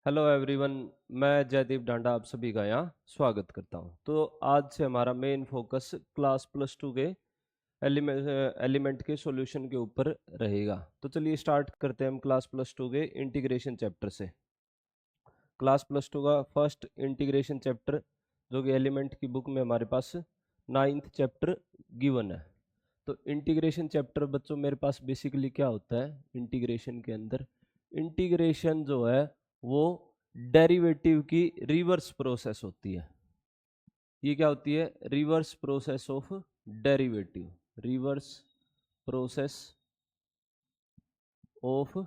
Hello everyone. मैं जयदीप ढांडा आप सभी का यहाँ स्वागत करता हूँ। तो आज से हमारा main focus class plus two के एलिमेंट के सॉल्यूशन के ऊपर रहेगा। तो चलिए स्टार्ट करते हैं हम क्लास प्लस टू के इंटीग्रेशन चैप्टर से। क्लास प्लस टू का फर्स्ट इंटीग्रेशन चैप्टर जो कि एलिमेंट की बुक में हमारे पास 9th चैप्टर गिवन है। तो इंटीग्रेशन चैप्टर बच्चों मेरे पास बेसिकली क्या होता है इंटीग्रेशन के अंदर। इंटीग्रेशन जो है वो डेरिवेटिव की रिवर्स प्रोसेस होती है। ये क्या होती है? Reverse process of derivative. Reverse process of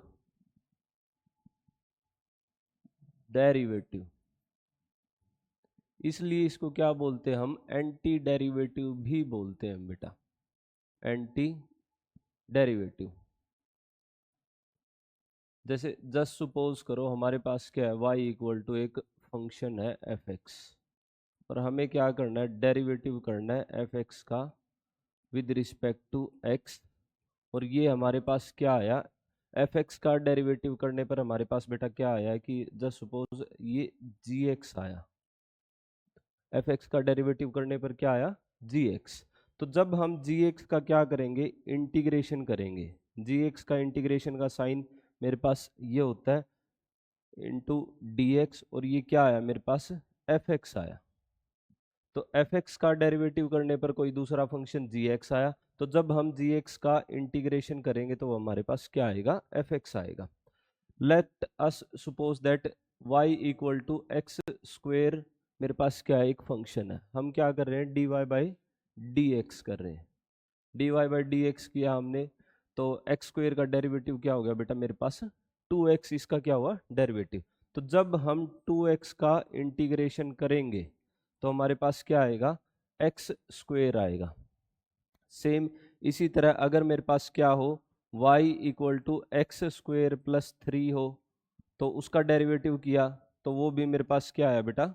derivative, इसलिए इसको क्या बोलते हैं हम? एंटी डेरिवेटिव भी बोलते हैं बेटा, एंटी डेरिवेटिव। जैसे जस्ट सपोज करो हमारे पास क्या है, y इक्वल टू एक फंक्शन है एफ एक्स, और हमें क्या करना है? डेरिवेटिव करना है एफ एक्स का विद रिस्पेक्ट टू एक्स। और ये हमारे पास क्या आया? एफ एक्स का डेरिवेटिव करने पर हमारे पास बेटा क्या आया कि जस्ट सपोज ये जी एक्स आया। एफ एक्स का डेरिवेटिव करने पर क्या आया? जी एक्स। तो जब हम जी एक्स का क्या करेंगे? इंटीग्रेशन करेंगे। जी एक्स का इंटीग्रेशन का साइन मेरे पास ये होता है इंटू डी एक्स, और ये क्या आया मेरे पास? एफ एक्स आया। तो एफ एक्स का डेरिवेटिव करने पर कोई दूसरा फंक्शन जी एक्स आया। तो जब हम जी एक्स का इंटीग्रेशन करेंगे तो हमारे पास क्या आएगा? एफ एक्स आएगा। Let us suppose that y equal to x square मेरे पास क्या है? एक फंक्शन है। हम क्या कर रहे हैं? D y by d x कर रहे हैं। D y by d x किया हमने, तो एक्स स्क्वेयर का डेरिवेटिव क्या हो गया बेटा मेरे पास? 2x। इसका क्या हुआ? डेरिवेटिव। तो जब हम 2x का इंटीग्रेशन करेंगे तो हमारे पास क्या आएगा? एक्स स्क्वेयर आएगा। सेम इसी तरह अगर मेरे पास क्या हो, y equal to x square plus 3 हो, तो उसका डेरिवेटिव किया तो वो भी मेरे पास क्या आया बेटा?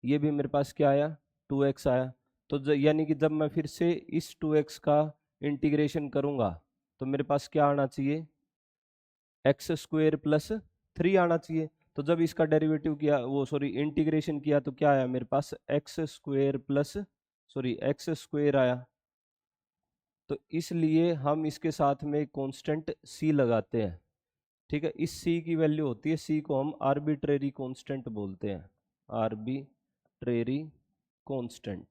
ये भी मेरे पास क्या आया? 2x आया। तो यानी कि जब मैं फिर से इस 2x का इंटीग्रेशन करूंगा तो मेरे पास क्या आना चाहिए? एक्स स्क्वेयर प्लस 3 आना चाहिए। तो जब इसका डेरिवेटिव किया, वो सॉरी इंटीग्रेशन किया, तो क्या आया मेरे पास? X square plus x square आया। तो इसलिए हम इसके साथ में कांस्टेंट c लगाते हैं। ठीक है, इस c की वैल्यू होती है, c को हम आर्बिट्रेरी कांस्टेंट बोलते हैं। आर्बिट्रेरी कांस्टेंट,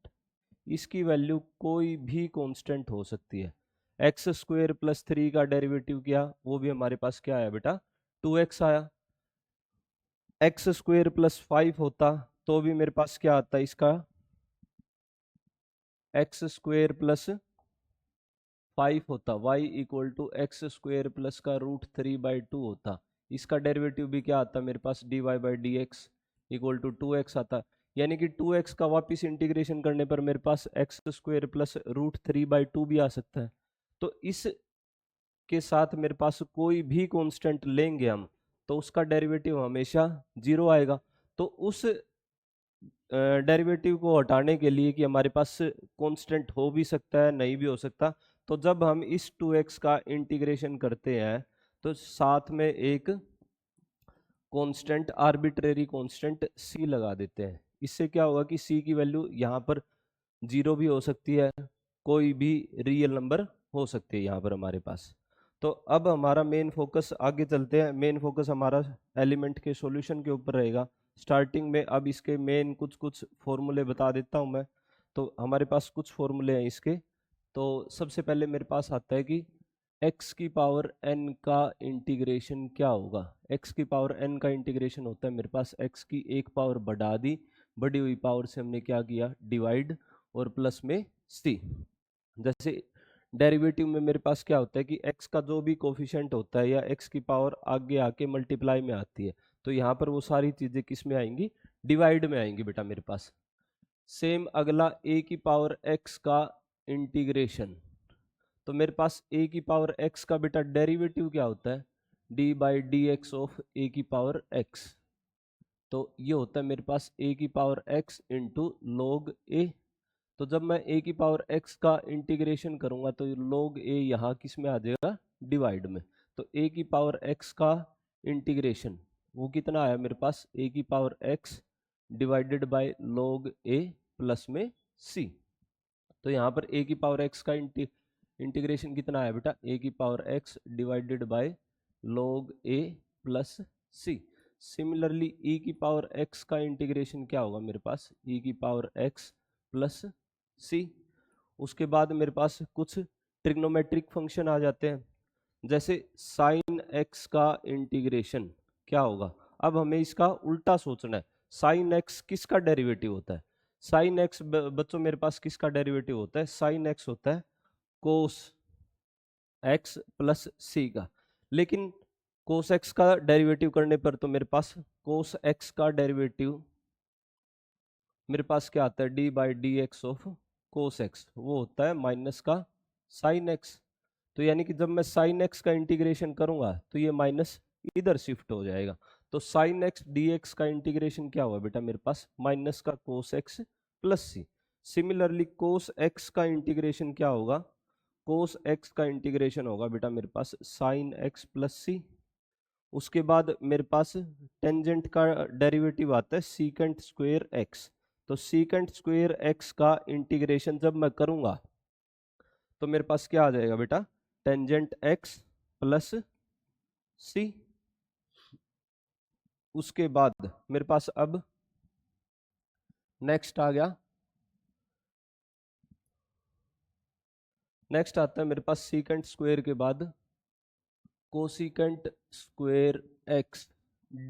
इसकी वैल्यू कोई भी कांस्टेंट हो सकती है। एक्स स्क्वेयर प्लस 3 का डेरिवेटिव किया, वो भी हमारे पास क्या आया बेटा? 2x आया। एक्स स्क्वेयर प्लस 5 होता तो भी मेरे पास क्या आता? इसका एक्स स्क्वेयर प्लस 5 होता। y equal to x square plus का रूट 3/2 होता। इसका डेरिवेटिव भी क्या आता मेरे पास? D y by d x equal to 2x आता। यानी कि 2x का वापिस इंटीग्रेशन करने पर मेरे पास एक्स स्क्वेयर प्लस रूट 3/2 भी आ सकता है। तो इस के साथ मेरे पास कोई भी कांस्टेंट लेंगे हम तो उसका डेरिवेटिव हमेशा 0 आएगा। तो उस डेरिवेटिव को हटाने के लिए कि हमारे पास कांस्टेंट हो भी सकता है नहीं भी हो सकता, तो जब हम इस 2x का इंटीग्रेशन करते हैं तो साथ में एक कांस्टेंट, आर्बिट्रेरी कांस्टेंट c लगा देते हैं। इससे क्या होगा कि c की वैल्यू यहाँ पर 0 भी हो सकती है, कोई भी रियल नंबर हो सकती है यहाँ पर हमारे पास। तो अब हमारा मेन फोकस, आगे चलते हैं, मेन फोकस हमारा एलिमेंट के सॉल्यूशन के ऊपर रहेगा। स्टार्टिंग में अब इसके मेन कुछ कुछ फॉर्मूले बता देता हूँ मैं। तो हमारे पास कुछ फॉर्मूले हैं इसके। तो सबसे पहले मेरे पास आता है कि x की पावर n का इंटीग्रेशन क्या होगा? x की पावर n का इंटीग्रेशन होता है मेरे पास x की एक पावर बढ़ा दी, बढ़ी हुई पावर से हमने क्या किया? डिवाइड, और प्लस में c। जैसे डेरिवेटिव में मेरे पास क्या होता है कि x का जो भी कोफिशिएंट होता है या x की पावर आगे आके मल्टीप्लाई में आती है, तो यहाँ पर वो सारी चीजें किस में आएंगी? डिवाइड में आएंगी बेटा मेरे पास। सेम अगला a की पावर x का इंटीग्रेशन, तो मेरे पास a की पावर x का बेटा डेरिवेटिव क्या होता है? d by d x of a की पावर x। तो ये होता है मेरे पास a की power x into log a। तो जब मैं a की पावर x का इंटीग्रेशन करूंगा तो log a यहाँ किस में आ जाएगा? डिवाइड में। तो a की पावर x का इंटीग्रेशन वो कितना आया मेरे पास, ए की power x divided by log a plus में सी। तो यहाँ पर ए की पावर एक्स का इंटीग्रेशन कितना आया बेटा, ए की power x divided by log a plus c. Similarly e की पावर एक्स का इंटीग्रेशन क्या होगा मेरे पास, ई की पावर एक्स प्लस सी। उसके बाद मेरे पास कुछ ट्रिग्नोमेट्रिक फंक्शन आ जाते हैं, जैसे साइन एक्स का इंटीग्रेशन क्या होगा। अब हमें इसका उल्टा सोचना है, साइन एक्स किसका डेरिवेटिव होता है, साइन एक्स बच्चों मेरे पास किसका डेरिवेटिव होता है, साइन एक्स होता है कोस एक्स प्लस सी का। लेकिन कोस एक्स का डेरिवेटिव करने पर तो मेरे पास कोस एक्स का डेरिवेटिव मेरे पास क्या आता है, D by d x of cos x, वो होता है माइनस का साइन एक्स। तो यानी कि जब मैं साइन एक्स का इंटीग्रेशन करूंगा तो ये माइनस इधर शिफ्ट हो जाएगा। तो साइन एक्स डी एक्स का इंटीग्रेशन क्या हुआ बेटा मेरे पास, माइनस का cos x plus c. Similarly cos x का इंटीग्रेशन क्या होगा, कोस एक्स का इंटीग्रेशन होगा बेटा मेरे पास साइन एक्स प्लस सी। उसके बाद मेरे पास टेंजेंट का डेरिवेटिव आता है सीकेंट स्क्वायर एक्स। तो सीकेंट स्क्वायर एक्स का इंटीग्रेशन जब मैं करूंगा तो मेरे पास क्या आ जाएगा बेटा, टेंजेंट एक्स प्लस सी। उसके बाद मेरे पास अब नेक्स्ट आ गया, नेक्स्ट आता है मेरे पास सीकेंट स्क्वायर के बाद cosecant square x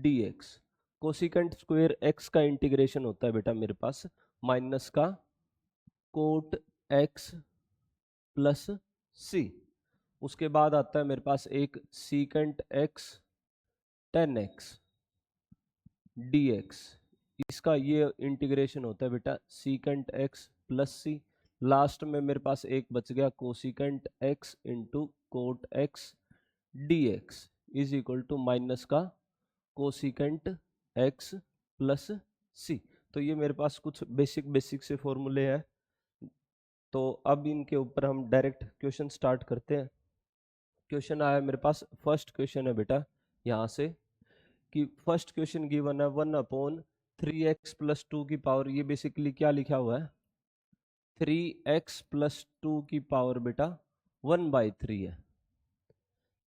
d x. Cosecant square x का इंटीग्रेशन होता है बेटा मेरे पास माइनस का कोट एक्स प्लस सी। उसके बाद आता है मेरे पास एक secant x tan x d x, इसका ये इंटीग्रेशन होता है बेटा secant x plus c. Last में मेरे पास एक बच गया cosecant x into cot x d x is equal to minus का कोसिकेंट एक्स प्लस सी। तो ये मेरे पास कुछ बेसिक से फॉर्मूले हैं। तो अब इनके ऊपर हम डायरेक्ट क्वेश्चन स्टार्ट करते हैं। क्वेश्चन आया मेरे पास, फर्स्ट क्वेश्चन है बेटा यहाँ से कि फर्स्ट क्वेश्चन गिवन है 1/3x प्लस 2 की पावर, ये बेसिकली क्या लिखा हुआ है 3x प्लस 2 की पावर बेटा 1/3 है।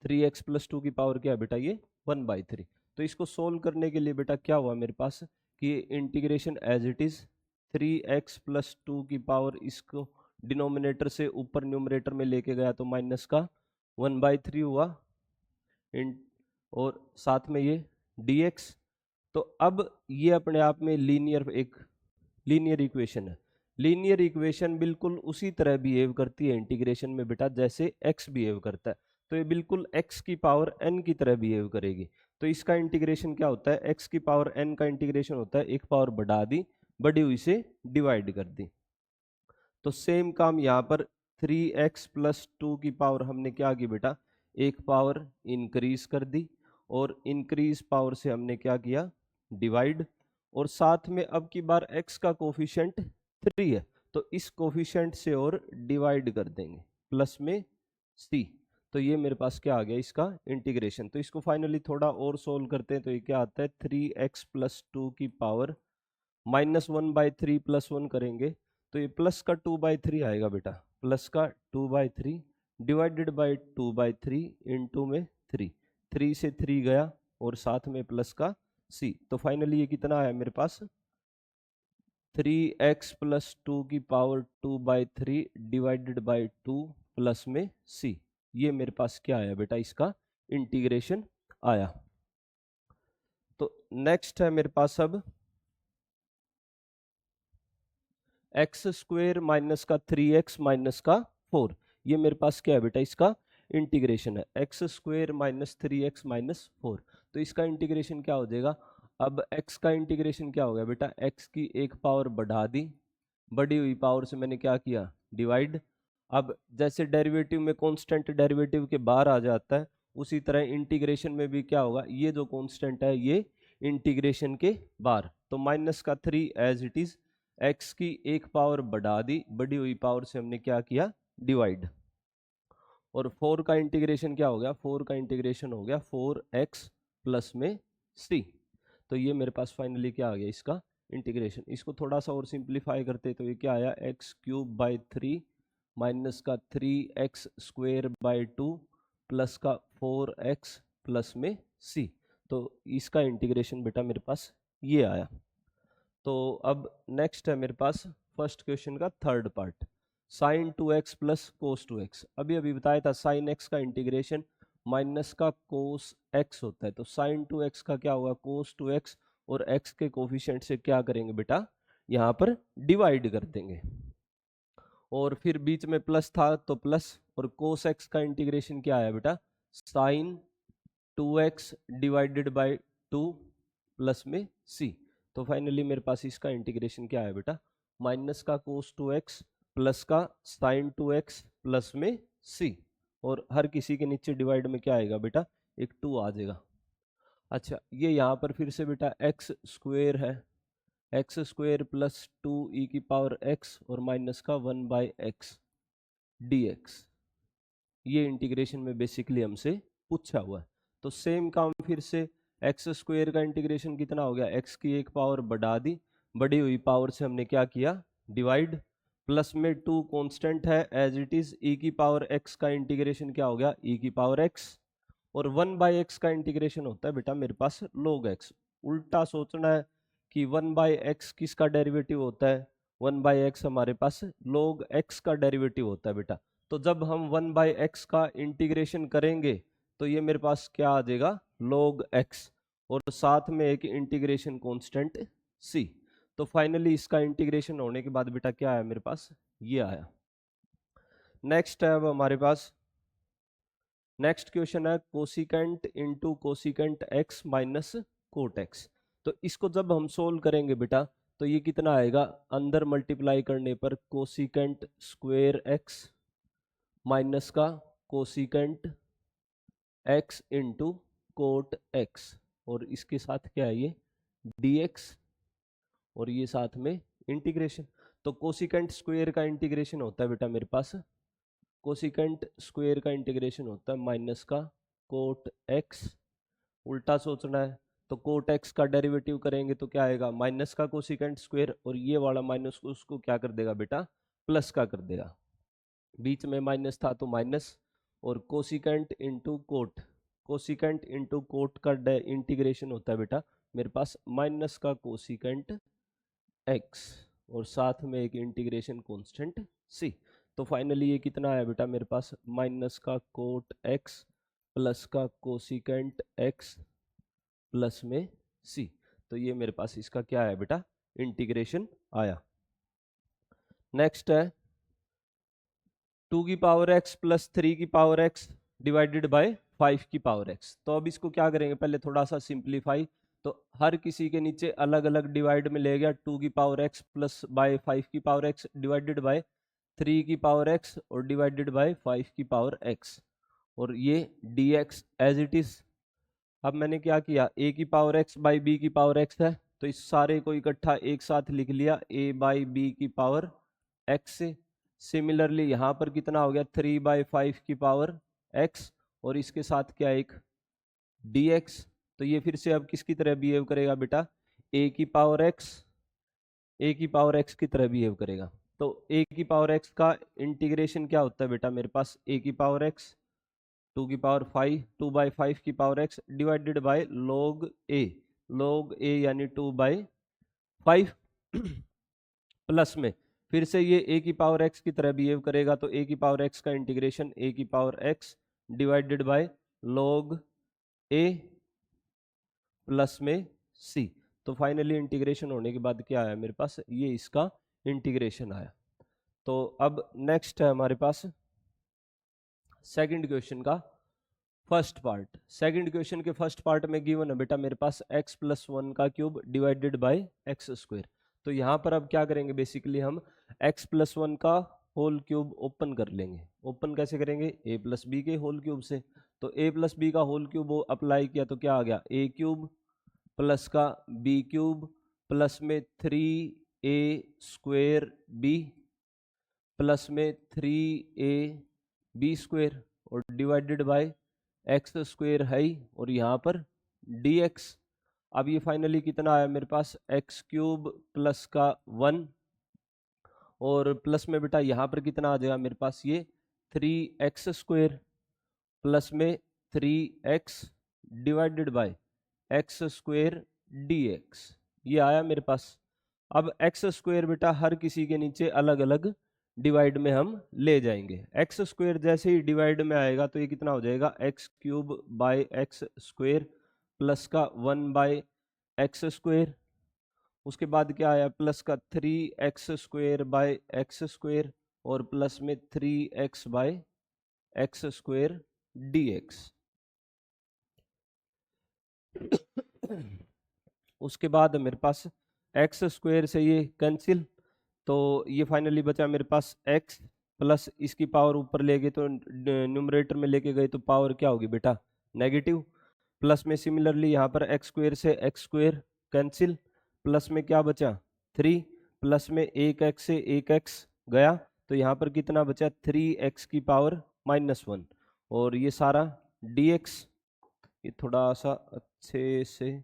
3x प्लस 2 की पावर क्या है बेटा, ये 1/3। तो इसको सोल्व करने के लिए बेटा क्या हुआ मेरे पास कि integration as it is 3x plus 2 की पावर, इसको डिनोमिनेटर से ऊपर न्यूमरेटर में लेके गया तो माइनस का 1/3 हुआ और साथ में ये dx। तो अब ये अपने आप में एक लीनियर इक्वेशन है। लीनियर इक्वेशन बिल्कुल उसी तरह बिहेव करती है इंटीग्रेशन में बेटा जैसे x बिहेव करता है। तो ये बिल्कुल x की पावर n की तरह बिहेव करेगी। तो इसका इंटीग्रेशन क्या होता है, x की पावर n का इंटीग्रेशन होता है एक पावर बढ़ा दी, बढ़ी हुई से डिवाइड कर दी। तो सेम काम यहाँ पर 3x प्लस 2 की पावर हमने क्या की बेटा, एक पावर इंक्रीज कर दी और इंक्रीज पावर से हमने क्या किया डिवाइड, और साथ में अब की बार x का कोफिशिएंट 3 है तो इस कोफिशिएंट से और डिवाइड कर देंगे प्लस में c। तो ये मेरे पास क्या आ गया इसका इंटीग्रेशन। तो इसको फाइनली थोड़ा और सोल्व करते हैं तो ये क्या आता है 3x प्लस 2 की पावर -1/3 प्लस 1 करेंगे तो ये प्लस का 2/3 आएगा बेटा, प्लस का 2/3 डिवाइडेड बाई 2/3 इंटू में 3 से 3 गया और साथ में प्लस का c। तो फाइनली ये कितना आया मेरे पास 3x प्लस 2 की पावर 2/3 डिवाइडेड बाई 2 प्लस में c। ये मेरे पास क्या आया बेटा, इसका इंटीग्रेशन आया। तो नेक्स्ट है मेरे पास अब एक्स स्क्वेयर माइनस का 3x माइनस का 4। ये मेरे पास क्या है बेटा, इसका इंटीग्रेशन है x square minus 3x minus 4। तो इसका इंटीग्रेशन क्या हो जाएगा, अब x का इंटीग्रेशन क्या हो गया बेटा, x की एक पावर बढ़ा दी, बढ़ी हुई पावर से मैंने क्या किया डिवाइड। अब जैसे डेरिवेटिव में कांस्टेंट डेरिवेटिव के बाहर आ जाता है उसी तरह इंटीग्रेशन में भी क्या होगा, ये जो कांस्टेंट है ये इंटीग्रेशन के बाहर। तो माइनस का 3 एज इट इज, x की एक पावर बढ़ा दी, बढ़ी हुई पावर से हमने क्या किया डिवाइड, और 4 का इंटीग्रेशन क्या हो गया, 4 का इंटीग्रेशन हो गया 4x प्लस में सी। तो ये मेरे पास फाइनली क्या आ गया इसका इंटीग्रेशन। इसको थोड़ा सा और सिंप्लीफाई करते तो ये क्या आया, एक्स क्यूब बाई 3 माइनस का 3x² बाई 2 प्लस का 4x प्लस में सी। तो इसका इंटीग्रेशन बेटा मेरे पास ये आया। तो अब नेक्स्ट है मेरे पास फर्स्ट क्वेश्चन का third part, sine 2x plus cos 2x। अभी बताया था साइन x का इंटीग्रेशन माइनस का कोस x होता है, तो साइन 2x का क्या होगा कोस 2x, और x के कोफिशिएंट से क्या करेंगे बेटा यहाँ पर डिवाइड कर देंगे, और फिर बीच में प्लस था तो प्लस, और कोस x का इंटीग्रेशन क्या आया बेटा sine 2x divided by 2 plus में c। तो फाइनली मेरे पास इसका इंटीग्रेशन क्या है बेटा माइनस का कोस 2x प्लस का साइन 2x प्लस में c, और हर किसी के नीचे डिवाइड में क्या आएगा बेटा एक 2 आ जाएगा। अच्छा ये यहाँ पर फिर से बेटा एक्स स्क्वेयर है, एक्स स्क्वेयर प्लस 2 ई की पावर x और माइनस का 1 बाई एक्स dx। ये इंटीग्रेशन में बेसिकली हमसे पूछा हुआ है। तो सेम काम फिर से एक्स स्क्वेयर का इंटीग्रेशन कितना हो गया, एक्स की एक पावर बढ़ा दी, बढ़ी हुई पावर से हमने क्या किया डिवाइड, प्लस में 2 कांस्टेंट है एज इट इज, ई की पावर x का इंटीग्रेशन क्या हो गया ई की पावर x, और 1 बाई एक्स का इंटीग्रेशन होता है बेटा मेरे पास log x। उल्टा सोचना है कि 1 बाई एक्स किसका डेरिवेटिव होता है, 1 बाई एक्स हमारे पास log x का डेरिवेटिव होता है बेटा। तो जब हम 1 बाई एक्स का इंटीग्रेशन करेंगे तो ये मेरे पास क्या आ जाएगा log x, और साथ में एक इंटीग्रेशन कांस्टेंट c। तो फाइनली इसका इंटीग्रेशन होने के बाद बेटा क्या आया मेरे पास ये आया। नेक्स्ट है अब हमारे पास नेक्स्ट क्वेश्चन है cosecant into cosecant x minus cot x। तो इसको जब हम सोल्व करेंगे बेटा तो ये कितना आएगा, अंदर मल्टीप्लाई करने पर कोसिकेंट स्क्वेयर x माइनस का cosecant x into coat x, और इसके साथ क्या है ये dx, और ये साथ में इंटीग्रेशन। तो कोसिकेंट स्क्वेयर का इंटीग्रेशन होता है बेटा मेरे पास, कोसिकेंट स्क्वेयर का इंटीग्रेशन होता है माइनस का कोट x। उल्टा सोचना है तो कोट x का डेरिवेटिव करेंगे तो क्या आएगा माइनस का कोसिकेंट स्क्वेयर, और ये वाला माइनस उसको क्या कर देगा बेटा प्लस का कर देगा, बीच में माइनस था तो माइनस, और cosecant into coat, cosecant into coat का इंटीग्रेशन होता है बेटा मेरे पास माइनस का कोसिकेंट x, और साथ में एक इंटीग्रेशन कांस्टेंट c। तो फाइनली ये कितना आया बेटा मेरे पास माइनस का कोट x प्लस का कोसिकेंट x प्लस में c। तो ये मेरे पास इसका क्या है बेटा इंटीग्रेशन आया। नेक्स्ट है 2 की पावर x प्लस 3 की पावर x डिवाइडेड बाय 5 की पावर x। तो अब इसको क्या करेंगे पहले थोड़ा सा सिंप्लीफाई, तो हर किसी के नीचे अलग अलग डिवाइड में ले गया, 2 की पावर x प्लस बाय 5 की पावर x डिवाइडेड बाय 3 की पावर x और डिवाइडेड बाय 5 की पावर x, और ये dx एज इट इज। अब मैंने क्या किया a की पावर x बाई b की पावर x है, तो इस सारे को इकट्ठा एक साथ लिख लिया a बाई b की पावर x से। सिमिलरली यहाँ पर कितना हो गया 3 बाई 5 की पावर x, और इसके साथ क्या एक dx। तो ये फिर से अब किसकी तरह बिहेव करेगा बेटा a की पावर x की तरह बिहेव करेगा। तो a की पावर x का इंटीग्रेशन क्या होता है बेटा मेरे पास a की पावर x 2 की पावर 5 2 बाई 5 की power x divided by log a यानी 2 बाई 5 प्लस में फिर से ये a की पावर x की तरह बिहेव करेगा, तो a की पावर x का इंटीग्रेशन a की power x divided by log a plus में c। तो फाइनली इंटीग्रेशन होने के बाद क्या आया मेरे पास ये इसका इंटीग्रेशन आया। तो अब नेक्स्ट है हमारे पास सेकंड क्वेश्चन का फर्स्ट पार्ट। सेकंड क्वेश्चन के फर्स्ट पार्ट में गिवन है बेटा मेरे पास x प्लस 1 का cube divided by x square. तो यहाँ पर अब क्या करेंगे बेसिकली हम x प्लस 1 का होल क्यूब ओपन कर लेंगे। ओपन कैसे करेंगे a प्लस बी के होल क्यूब से। तो a प्लस बी का होल क्यूब अप्लाई किया तो क्या आ गया a क्यूब प्लस का b क्यूब प्लस में 3a स्क्वेयर b प्लस में 3a b स्क्वेयर, और डिवाइडेड बाय एक्स स्क्वेयर है ही, और यहाँ पर dx। अब ये फाइनली कितना आया मेरे पास, एक्स क्यूब प्लस का 1, और प्लस में बेटा यहाँ पर कितना आ जाएगा मेरे पास, ये 3x² प्लस में 3x divided by x² dx, ये आया मेरे पास। अब x² बेटा हर किसी के नीचे अलग अलग डिवाइड में हम ले जाएंगे। x² जैसे ही डिवाइड में आएगा तो ये कितना हो जाएगा, x³ बाय x² प्लस का 1 बाय x², उसके बाद क्या आया, प्लस का 3x² बाय x² और प्लस में 3x बाय x² dx। उसके बाद मेरे पास x² से ये कैंसिल, तो ये फाइनली बचा मेरे पास x प्लस इसकी पावर ऊपर ले गए तो न्यूमरेटर में लेके गए तो पावर क्या होगी बेटा, नेगेटिव। प्लस में सिमिलरली यहाँ पर x² से x² कैंसिल, प्लस में क्या बचा 3, प्लस में 1x से 1x गया तो यहाँ पर कितना बचा 3x की पावर -1, और ये सारा dx, ये थोड़ा सा अच्छे से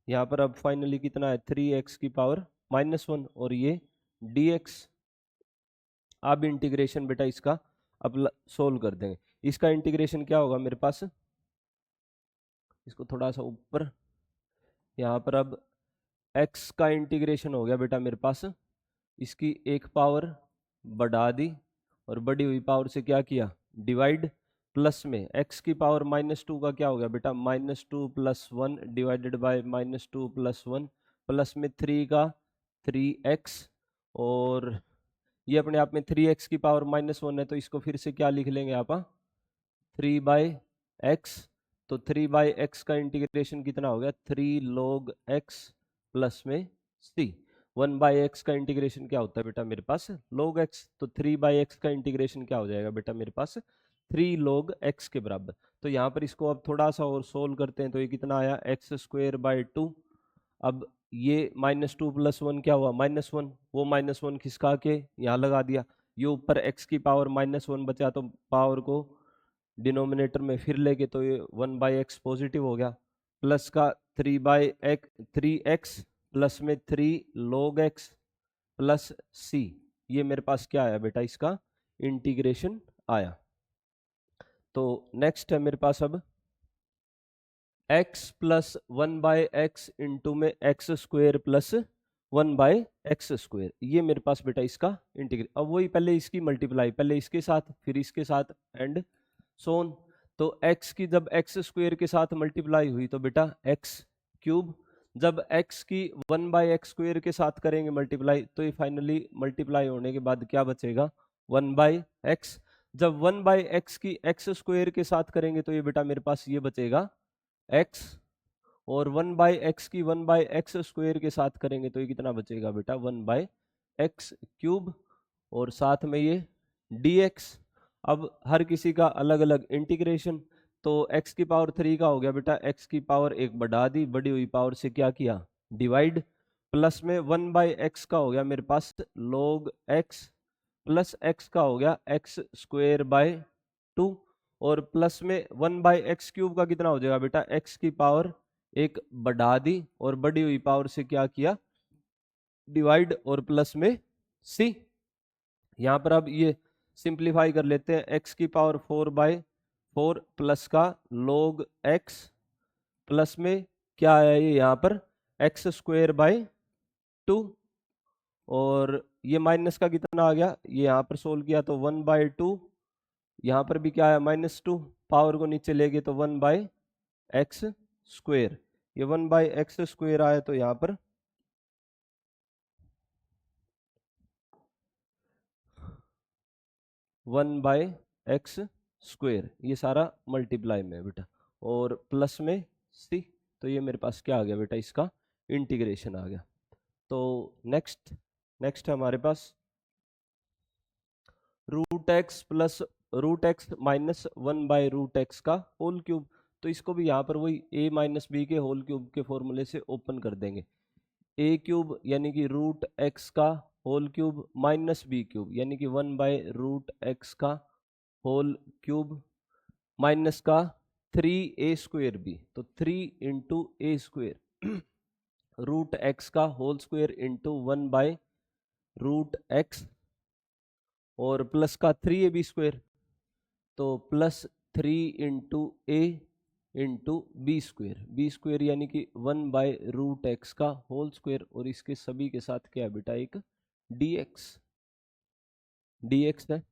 यहाँ पर अब फाइनली कितना है 3x की पावर -1 और ये dx। अब इंटीग्रेशन बेटा इसका अब सोल्व कर देंगे। इसका इंटीग्रेशन क्या होगा मेरे पास, इसको थोड़ा सा ऊपर, यहाँ पर अब x का इंटीग्रेशन हो गया बेटा मेरे पास, इसकी एक पावर बढ़ा दी और बढ़ी हुई पावर से क्या किया, डिवाइड, प्लस में x की पावर -2 का क्या हो गया बेटा, -2 + 1 डिवाइडेड बाय -2 + 1, प्लस में 3 का 3x, और ये अपने आप में 3x की पावर -1 है तो इसको फिर से क्या लिख लेंगे आप, 3/x, तो 3/x का इंटीग्रेशन कितना हो गया, 3 log x प्लस में c। 1/x का इंटीग्रेशन क्या होता है बेटा मेरे पास, log x, तो 3/x का इंटीग्रेशन क्या हो जाएगा बेटा मेरे पास, 3 log x के बराबर। तो यहाँ पर इसको अब थोड़ा सा और सोल्व करते हैं तो ये कितना आया, x²/2। अब ये -2 + 1 क्या हुआ, -1, वो -1 खिसका के यहाँ लगा दिया, ये ऊपर x की पावर -1 बचा तो पावर को डिनोमिनेटर में फिर लेके तो ये 1/x पॉजिटिव हो गया, प्लस का 3x प्लस में 3 log x प्लस c, ये मेरे पास क्या आया बेटा, इसका इंटीग्रेशन आया। तो नेक्स्ट है मेरे पास अब x प्लस 1/x इंटू में x² प्लस 1/x², ये मेरे पास बेटा इसका इंटीग्रेट। अब वही पहले इसकी मल्टीप्लाई, पहले इसके साथ फिर इसके साथ एंड सोन, तो x की जब x² के साथ मल्टीप्लाई हुई तो बेटा x³, जब x की 1/x² के साथ करेंगे मल्टीप्लाई तो ये फाइनली मल्टीप्लाई होने के बाद क्या बचेगा, 1/x, जब 1/x की x² के साथ करेंगे तो ये बेटा मेरे पास ये बचेगा x, और 1/x की 1/x² के साथ करेंगे तो ये कितना बचेगा बेटा, 1/x³, और साथ में ये dx। अब हर किसी का अलग अलग इंटीग्रेशन, तो x की पावर 3 का हो गया बेटा, x की पावर 1 बढ़ा दी, बढ़ी हुई पावर से क्या किया, डिवाइड, प्लस में 1/x का हो गया मेरे पास log x, प्लस x का हो गया x²/2, और प्लस में 1/x³ का कितना हो जाएगा बेटा, x की पावर 1 बढ़ा दी और बढ़ी हुई पावर से क्या किया, डिवाइड, और प्लस में c। यहाँ पर अब ये सिंप्लीफाई कर लेते हैं, x की पावर 4/4 प्लस का log x, प्लस में क्या आया ये यहाँ पर x²/2, और ये माइनस का कितना आ गया, ये यहाँ पर सोल्व किया तो 1/2, यहाँ पर भी क्या आया -2, पावर को नीचे ले गए तो 1/x², ये 1/x² आया तो यहाँ पर 1/x², ये सारा मल्टीप्लाई में है बेटा, और प्लस में c, तो ये मेरे पास क्या आ गया बेटा, इसका इंटीग्रेशन आ गया। तो नेक्स्ट है हमारे पास √x plus √x minus 1/√x का होल क्यूब, तो इसको भी यहाँ पर वही a माइनस बी के होल क्यूब के फॉर्मूले से ओपन कर देंगे, a³ यानी कि √x का होल क्यूब माइनस b³ यानी कि 1/√x का होल क्यूब माइनस का 3a² भी, तो 3 इंटू ए स्क्वेयर रूट एक्स का होल स्क्वेयर इंटू 1/√x और प्लस का 3ab², तो प्लस 3 इंटू ए इंटू बी स्क्वेयर यानी कि 1/√x का होल स्क्वेयर और इसके सभी के साथ क्या है बेटा, एक dx है।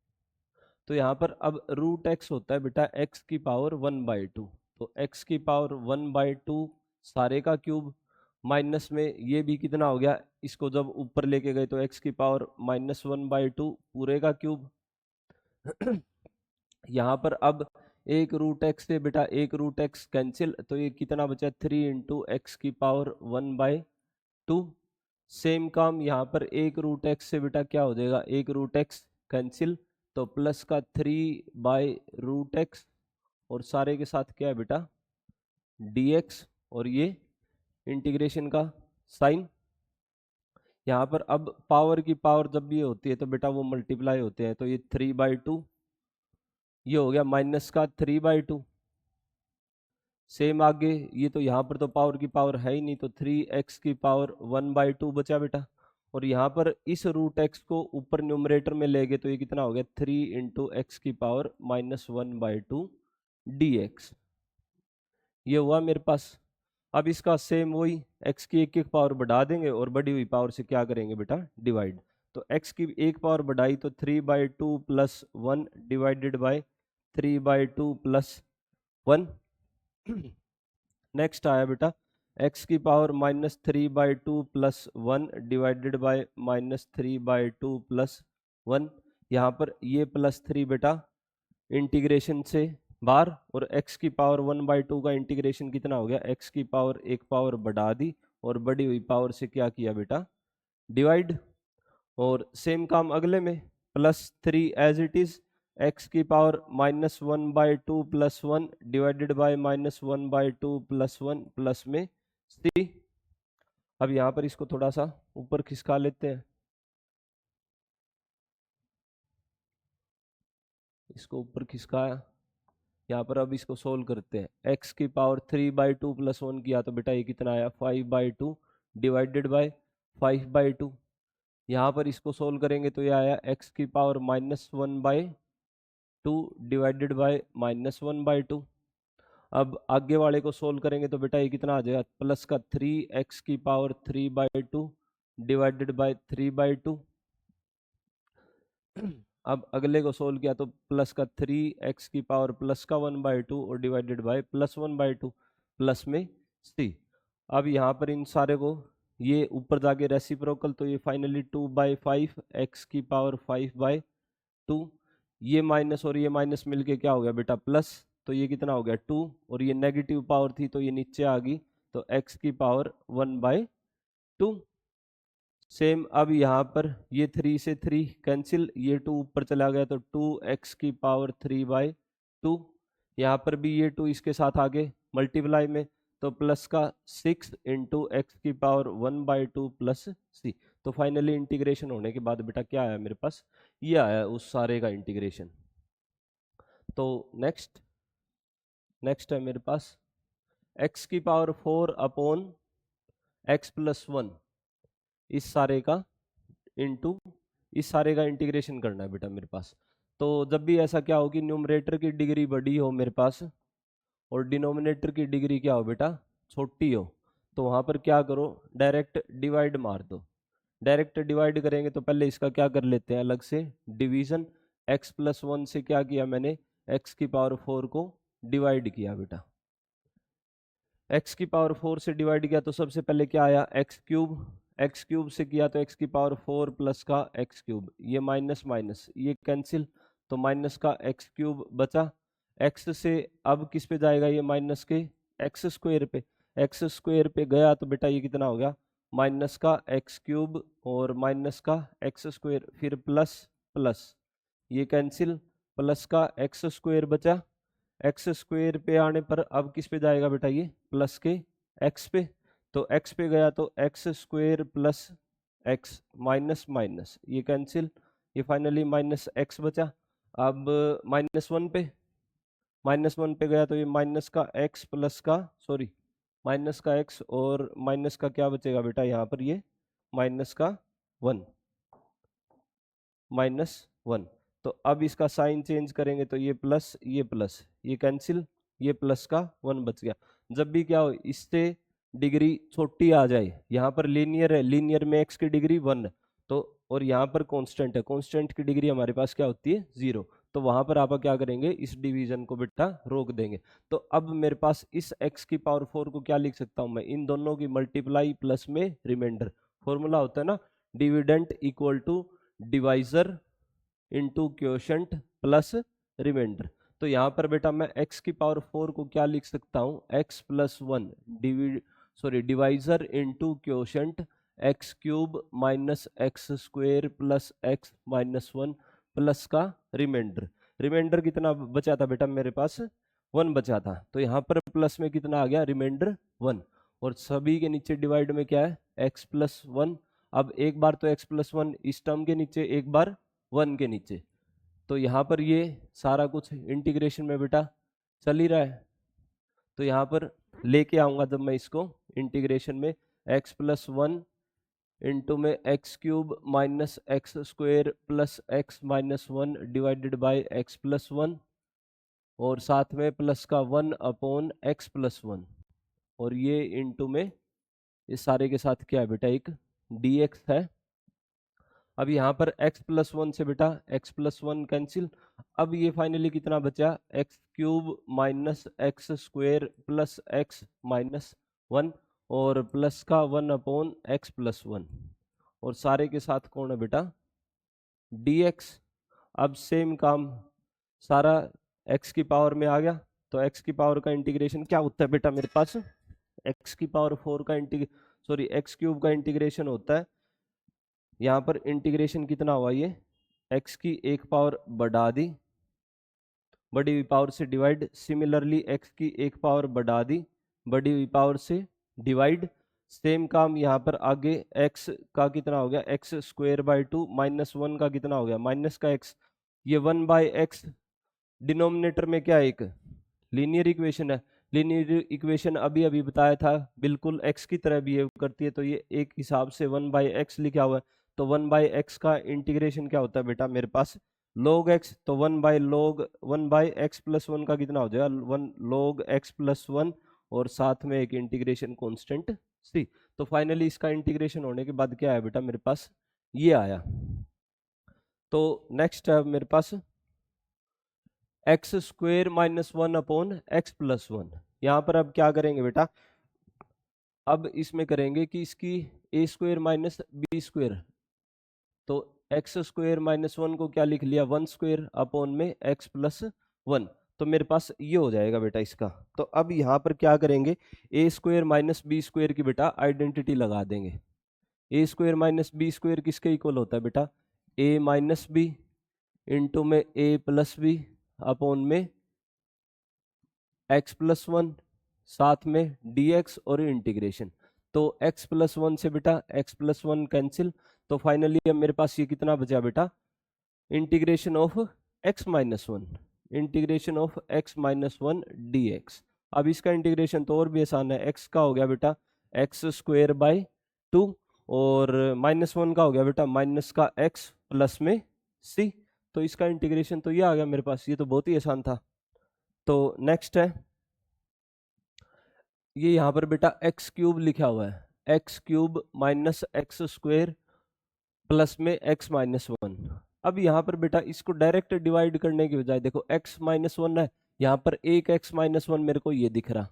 तो यहाँ पर अब √x होता है बेटा x की पावर 1/2, तो x की पावर 1/2 सारे का क्यूब माइनस में ये भी कितना हो गया, इसको जब ऊपर लेके गए तो x की पावर -1/2 पूरे का क्यूब। यहाँ पर अब एक √x से बेटा एक √x कैंसिल, तो ये कितना बचा 3 इंटू एक्स की पावर 1/2। सेम काम यहाँ पर एक √x से बेटा क्या हो जाएगा, एक √x कैंसिल, तो प्लस का 3/√x और सारे के साथ क्या है बेटा dx और ये इंटीग्रेशन का साइन। यहाँ पर अब पावर की पावर जब भी होती है तो बेटा वो मल्टीप्लाई होते हैं, तो ये 3/2 ये हो गया माइनस का 3/2। सेम आगे ये तो यहाँ पर तो पावर की पावर है ही नहीं, तो 3x की पावर 1/2 बचा बेटा, और यहाँ पर इस √x को ऊपर न्यूमरेटर में ले गए तो ये कितना हो गया 3 इंटू एक्स की पावर -1/2 dx। ये हुआ मेरे पास। अब इसका सेम वही x की एक एक पावर बढ़ा देंगे और बढ़ी हुई पावर से क्या करेंगे बेटा डिवाइड, तो x की एक पावर बढ़ाई तो 3/2 + 1 डिवाइडेड बाय 3/2 + 1। नेक्स्ट आया बेटा x की पावर -3/2 + 1 डिवाइडेड बाय -3/2 + 1। यहाँ पर ये +3 बेटा इंटीग्रेशन से बाहर, और x की पावर 1/2 का इंटीग्रेशन कितना हो गया, x की पावर एक पावर बढ़ा दी और बढ़ी हुई पावर से क्या किया बेटा डिवाइड। और सेम काम अगले में +3 एज इट इज, x की पावर -1/2 + 1 डिवाइडेड बाय -1/2 + 1 प्लस में 3। अब यहाँ पर इसको थोड़ा सा ऊपर खिसका लेते हैं, इसको ऊपर खिसकाया। यहाँ पर अब इसको सोल्व करते हैं, x की पावर 3/2 + 1 किया तो बेटा ये कितना आया 5/2 डिवाइडेड बाय 5/2। यहाँ पर इसको सोल्व करेंगे तो ये आया x की पावर -1/2 डिवाइडेड बाय -1/2। अब आगे वाले को सोल्व करेंगे तो बेटा ये कितना आ जाएगा प्लस का 3x की पावर 3/2 डिवाइडेड बाय 3/2। अब अगले को सोल्व किया तो प्लस का 3x की पावर प्लस का 1/2 और डिवाइडेड बाय +1/2 प्लस में c। अब यहाँ पर इन सारे को ये ऊपर जाके रेसिप्रोकल, तो ये फाइनली 2/5 x की पावर 5/2, ये माइनस और ये माइनस मिलके क्या हो गया बेटा प्लस, तो ये कितना हो गया 2 और ये नेगेटिव पावर थी तो ये नीचे आ गई, तो x की पावर 1/2। सेम अब यहाँ पर ये 3 से 3 कैंसिल, ये 2 ऊपर चला गया तो 2x की पावर 3/2। यहाँ पर भी ये 2 इसके साथ आगे मल्टीप्लाई में, तो प्लस का 6 इंटू एक्स की पावर 1/2 प्लस c। तो फाइनली इंटीग्रेशन होने के बाद बेटा क्या आया मेरे पास, ये आया उस सारे का इंटीग्रेशन। तो नेक्स्ट है मेरे पास x की पावर 4/x + 1 इस सारे का इंटू इस सारे का इंटीग्रेशन करना है बेटा मेरे पास। तो जब भी ऐसा क्या हो कि न्यूमरेटर की डिग्री बड़ी हो मेरे पास और डिनोमिनेटर की डिग्री क्या हो बेटा छोटी हो, तो वहाँ पर क्या करो डायरेक्ट डिवाइड मार दो। डायरेक्ट डिवाइड करेंगे तो पहले इसका क्या कर लेते हैं अलग से डिवीजन, x + 1 से क्या किया मैंने x की पावर 4 को डिवाइड किया बेटा। x की पावर 4 से डिवाइड किया तो सबसे पहले क्या आया x क्यूब से किया तो x की पावर 4 प्लस का x क्यूब, ये माइनस माइनस ये कैंसिल, तो माइनस का x क्यूब बचा। x से अब किस पे जाएगा ये माइनस के x स्क्वायर पे गया तो बेटा ये कितना हो गया माइनस का x क्यूब और माइनस का x स्क्वायर, फिर प्लस प्लस ये कैंसिल, प्लस का x स्क्वायर बचा। एक्स स्क्वेयर पे आने पर अब किस पे जाएगा बेटा ये प्लस के x पे, तो x पे गया तो x square plus x minus minus ये कैंसिल, ये फाइनली -x बचा। अब -1 पे -1 पे गया तो ये माइनस का x प्लस का सॉरी माइनस का x और माइनस का क्या बचेगा बेटा यहाँ पर ये माइनस का 1 -1। तो अब इसका साइन चेंज करेंगे तो ये प्लस ये कैंसिल, ये प्लस का 1 बच गया। जब भी क्या हो इससे डिग्री छोटी आ जाए, यहाँ पर लीनियर है, लीनियर में x की डिग्री 1 तो और यहाँ पर कांस्टेंट है, कांस्टेंट की डिग्री हमारे पास क्या होती है 0, तो वहां पर आप क्या करेंगे इस डिवीजन को बेटा रोक देंगे। तो अब मेरे पास इस x की पावर 4 को क्या लिख सकता हूं मैं, इन दोनों की मल्टीप्लाई प्लस में रिमाइंडर, फॉर्मूला होता है ना dividend equal to divisor into quotient plus remainder. तो यहाँ पर बेटा मैं x की पावर 4 को क्या लिख सकता हूँ, x plus 1 divisor into quotient x cube minus x square plus x minus 1 plus का रिमाइंडर। रिमाइंडर कितना बचा था बेटा मेरे पास 1 बचा था, तो यहाँ पर प्लस में कितना आ गया रिमाइंडर 1 और सभी के नीचे डिवाइड में क्या है x प्लस 1। अब एक बार तो x प्लस 1 इस टर्म के नीचे, एक बार 1 के नीचे, तो यहाँ पर ये सारा कुछ इंटीग्रेशन में बेटा चल ही रहा है। तो यहाँ पर लेके आऊंगा जब मैं इसको इंटीग्रेशन में x प्लस 1 इंटू में x cube minus x square plus x minus 1 divided by x plus 1 और साथ में प्लस का 1 अपॉन एक्स प्लस 1 और ये इंटू में इस सारे के साथ क्या है बेटा एक dx है। अब यहाँ पर x प्लस 1 से बेटा x प्लस 1 कैंसिल, अब ये फाइनली कितना बचा x cube minus x square plus x minus 1 और प्लस का 1 अपॉन एक्स प्लस 1 और सारे के साथ कौन है बेटा dx। अब सेम काम सारा x की पावर में आ गया, तो x की पावर का इंटीग्रेशन क्या होता है बेटा मेरे पास x की पावर 4 का एक्स क्यूब का इंटीग्रेशन होता है, यहाँ पर इंटीग्रेशन कितना हुआ ये x की एक पावर बढ़ा दी, बड़ी हुई पावर से डिवाइड, सिमिलरली x की एक पावर बढ़ा दी, बड़ी हुई पावर से डिवाइड। सेम काम यहाँ पर आगे x का कितना हो गया एक्स स्क्वेयर बाई 2 माइनस 1 का कितना हो गया माइनस का x, ये 1 बाई एक्स डिनोमिनेटर में क्या है एक लीनियर इक्वेशन है, लीनियर इक्वेशन अभी अभी बताया था बिल्कुल x की तरह बिहेव करती है, तो ये एक हिसाब से 1 बाई एक्स लिखा हुआ है। तो 1 बाई एक्स का इंटीग्रेशन क्या होता है बेटा मेरे पास log x, तो 1 बाई एक्स प्लस 1 का कितना हो जाएगा 1 log x प्लस 1 और साथ में एक इंटीग्रेशन कांस्टेंट c। तो फाइनली इसका इंटीग्रेशन होने के बाद क्या है बेटा मेरे पास ये आया। तो नेक्स्ट है मेरे पास x square minus 1 upon x plus 1। यहाँ पर अब क्या करेंगे बेटा, अब इसमें करेंगे कि इसकी ए स्क्वेयर माइनस बी स्क्वेयर, तो एक्स स्क्वेयर माइनस 1 को क्या लिख लिया 1 स्क्वेयर अपॉन में एक्स प्लस 1, तो मेरे पास ये हो जाएगा बेटा इसका। तो अब यहाँ पर क्या करेंगे ए स्क्वेयर माइनस बी स्क्वेयर की बेटा आइडेंटिटी लगा देंगे। ए स्क्वेयर माइनस बी स्क्वेयर किसके इक्वल होता है बेटा ए माइनस बी इंटू में ए प्लस बी अपॉन में एक्स प्लस 1 साथ में dx और इंटीग्रेशन। तो x प्लस 1 से बेटा x प्लस 1 कैंसिल, तो फाइनली अब मेरे पास ये कितना बचा बेटा integration of x minus 1, integration of x minus 1 dx। अब इसका इंटीग्रेशन तो और भी आसान है, x का हो गया बेटा एक्स स्क्वेयर बाई 2 और माइनस 1 का हो गया बेटा माइनस का x प्लस में c। तो इसका इंटीग्रेशन तो ये आ गया मेरे पास, ये तो बहुत ही आसान था। तो नेक्स्ट है ये यहाँ पर बेटा एक्स क्यूब लिखा हुआ है x cube minus x square plus में एक्स माइनस 1। अब यहाँ पर बेटा इसको डायरेक्ट डिवाइड करने की बजाय देखो एक्स माइनस 1 है, यहाँ पर एक एक्स माइनस 1 मेरे को ये दिख रहा,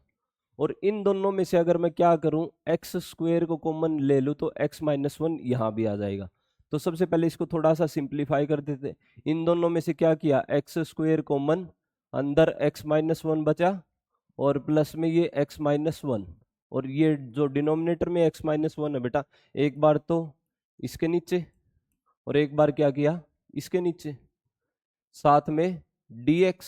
और इन दोनों में से अगर मैं क्या करूं एक्स स्क्वेयर को कॉमन ले लूं तो एक्स माइनस 1 यहाँ भी आ जाएगा। तो सबसे पहले इसको थोड़ा सा सिंप्लीफाई कर देते, इन दोनों में से क्या किया एक्स स्क्वेयर कॉमन, अंदर एक्स माइनस 1 बचा और प्लस में ये x माइनस 1 और ये जो डिनोमिनेटर में x माइनस 1 है बेटा एक बार तो इसके नीचे और एक बार क्या किया इसके नीचे, साथ में dx।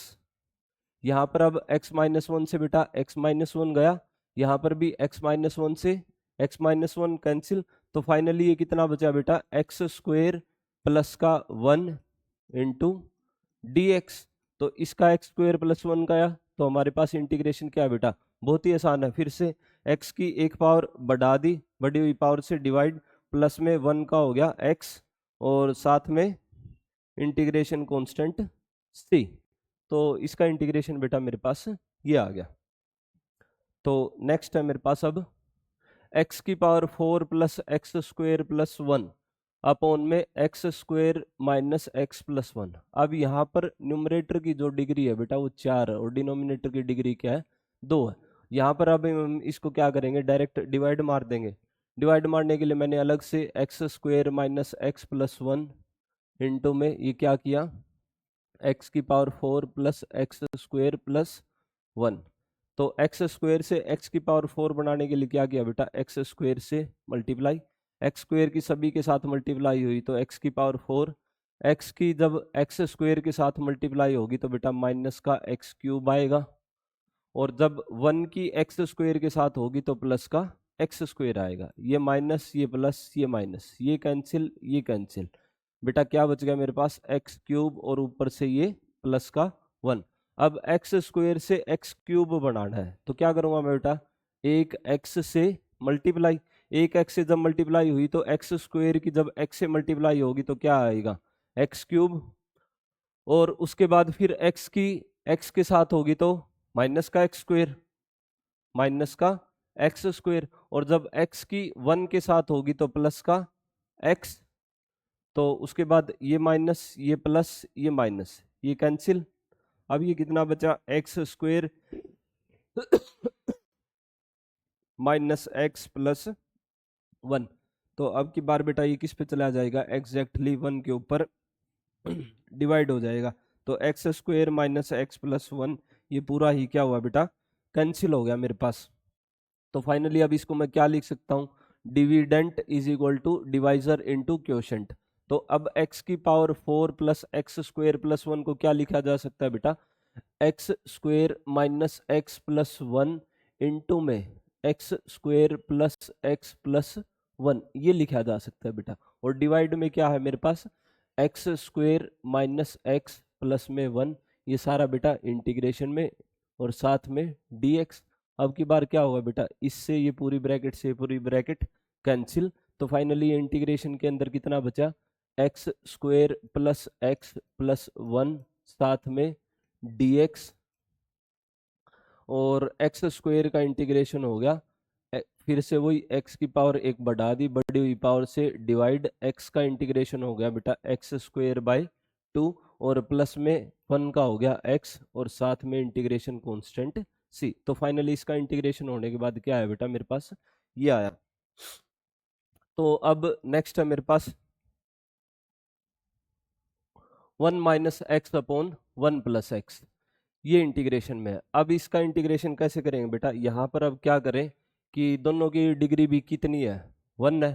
यहाँ पर अब x माइनस 1 से बेटा x माइनस 1 गया, यहाँ पर भी x माइनस 1 से x माइनस 1 कैंसिल, तो फाइनली ये कितना बचा बेटा एक्स स्क्वेयर प्लस का 1 इंटू dx। तो इसका एक्स स्क्वायर प्लस 1 का आया, तो हमारे पास इंटीग्रेशन क्या है बेटा, बहुत ही आसान है। फिर से एक्स की एक पावर बढ़ा दी, बढ़ी हुई पावर से डिवाइड, प्लस में 1 का हो गया एक्स, और साथ में इंटीग्रेशन कांस्टेंट सी। तो इसका इंटीग्रेशन बेटा मेरे पास ये आ गया। तो नेक्स्ट है मेरे पास अब एक्स की power 4 plus x square plus 1 upon में x square minus x plus 1। अब यहाँ पर न्यूमरेटर की जो डिग्री है बेटा वो 4 है, और डिनोमिनेटर की डिग्री क्या है, 2 है। यहाँ पर अब हम इसको क्या करेंगे, डायरेक्ट डिवाइड मार देंगे। डिवाइड मारने के लिए मैंने अलग से x square minus x plus 1 into में ये क्या किया, एक्स की power 4 plus x square plus 1। तो एक्स स्क्वेयर से एक्स की पावर 4 बनाने के लिए क्या किया बेटा, एक्स स्क्वेयर से मल्टीप्लाई, एक्स स्क्वेयर की सभी के साथ मल्टीप्लाई हुई तो एक्स की पावर 4, एक्स की जब एक्स स्क्वेयर के साथ मल्टीप्लाई होगी तो बेटा माइनस का एक्स क्यूब आएगा, और जब 1 की एक्स स्क्वेयर के साथ होगी तो प्लस का एक्स स्क्वेयर आएगा। ये माइनस, ये प्लस, ये माइनस, ये कैंसिल, ये कैंसिल, बेटा क्या बच गया मेरे पास, एक्स क्यूब, और ऊपर से ये प्लस का 1। अब एक्स स्क्वेयर से एक्स क्यूब बनाना है तो क्या करूंगा मैं बेटा, एक एक्स से मल्टीप्लाई, एक एक्स से जब मल्टीप्लाई हुई तो एक्स स्क्वेयर की जब एक्स से मल्टीप्लाई होगी तो क्या आएगा, एक्स क्यूब, और उसके बाद फिर एक्स की एक्स के साथ होगी तो माइनस का एक्स स्क्वेयर, माइनस का एक्स स्क्वेयर, और जब एक्स की 1 के साथ होगी तो प्लस का एक्स, तो उसके बाद ये माइनस, ये प्लस, ये माइनस, ये कैंसिल। अब ये कितना बचा, x square minus x plus 1। तो अब की बार बेटा ये किस पे चला जाएगा, एग्जैक्टली 1 के ऊपर डिवाइड हो जाएगा। तो x square minus x plus 1 ये पूरा ही क्या हुआ बेटा, कैंसिल हो गया मेरे पास। तो फाइनली अब इसको मैं क्या लिख सकता हूँ, dividend is equal to divisor into quotient. तो अब x की power 4 plus x square plus 1 को क्या लिखा जा सकता है बेटा, x square minus x plus 1 into में x square plus x plus 1, ये लिखा जा सकता है बेटा। और डिवाइड में क्या है मेरे पास, x square minus x plus में 1, ये सारा बेटा इंटीग्रेशन में, और साथ में dx। अब की बार क्या होगा बेटा, इससे ये पूरी ब्रैकेट से पूरी ब्रैकेट कैंसिल। तो फाइनली इंटीग्रेशन के अंदर कितना बचा, x square plus x plus 1 साथ में dx, और एक्स स्क्वेयर का इंटीग्रेशन हो गया, फिर से वही एक्स की पावर एक बढ़ा दी, बढ़ी हुई पावर से डिवाइड, एक्स का इंटीग्रेशन हो गया बेटा एक्स स्क्वेयर बाय 2, और प्लस में 1 का हो गया एक्स, और साथ में इंटीग्रेशन कांस्टेंट सी। तो फाइनली इसका इंटीग्रेशन होने के बाद क्या है बेटा मेरे पास, ये आया। तो अब नेक्स्ट है मेरे पास 1 minus x upon 1 plus x, ये इंटीग्रेशन में है। अब इसका इंटीग्रेशन कैसे करेंगे बेटा, यहाँ पर अब क्या करें कि दोनों की डिग्री भी कितनी है, 1 है।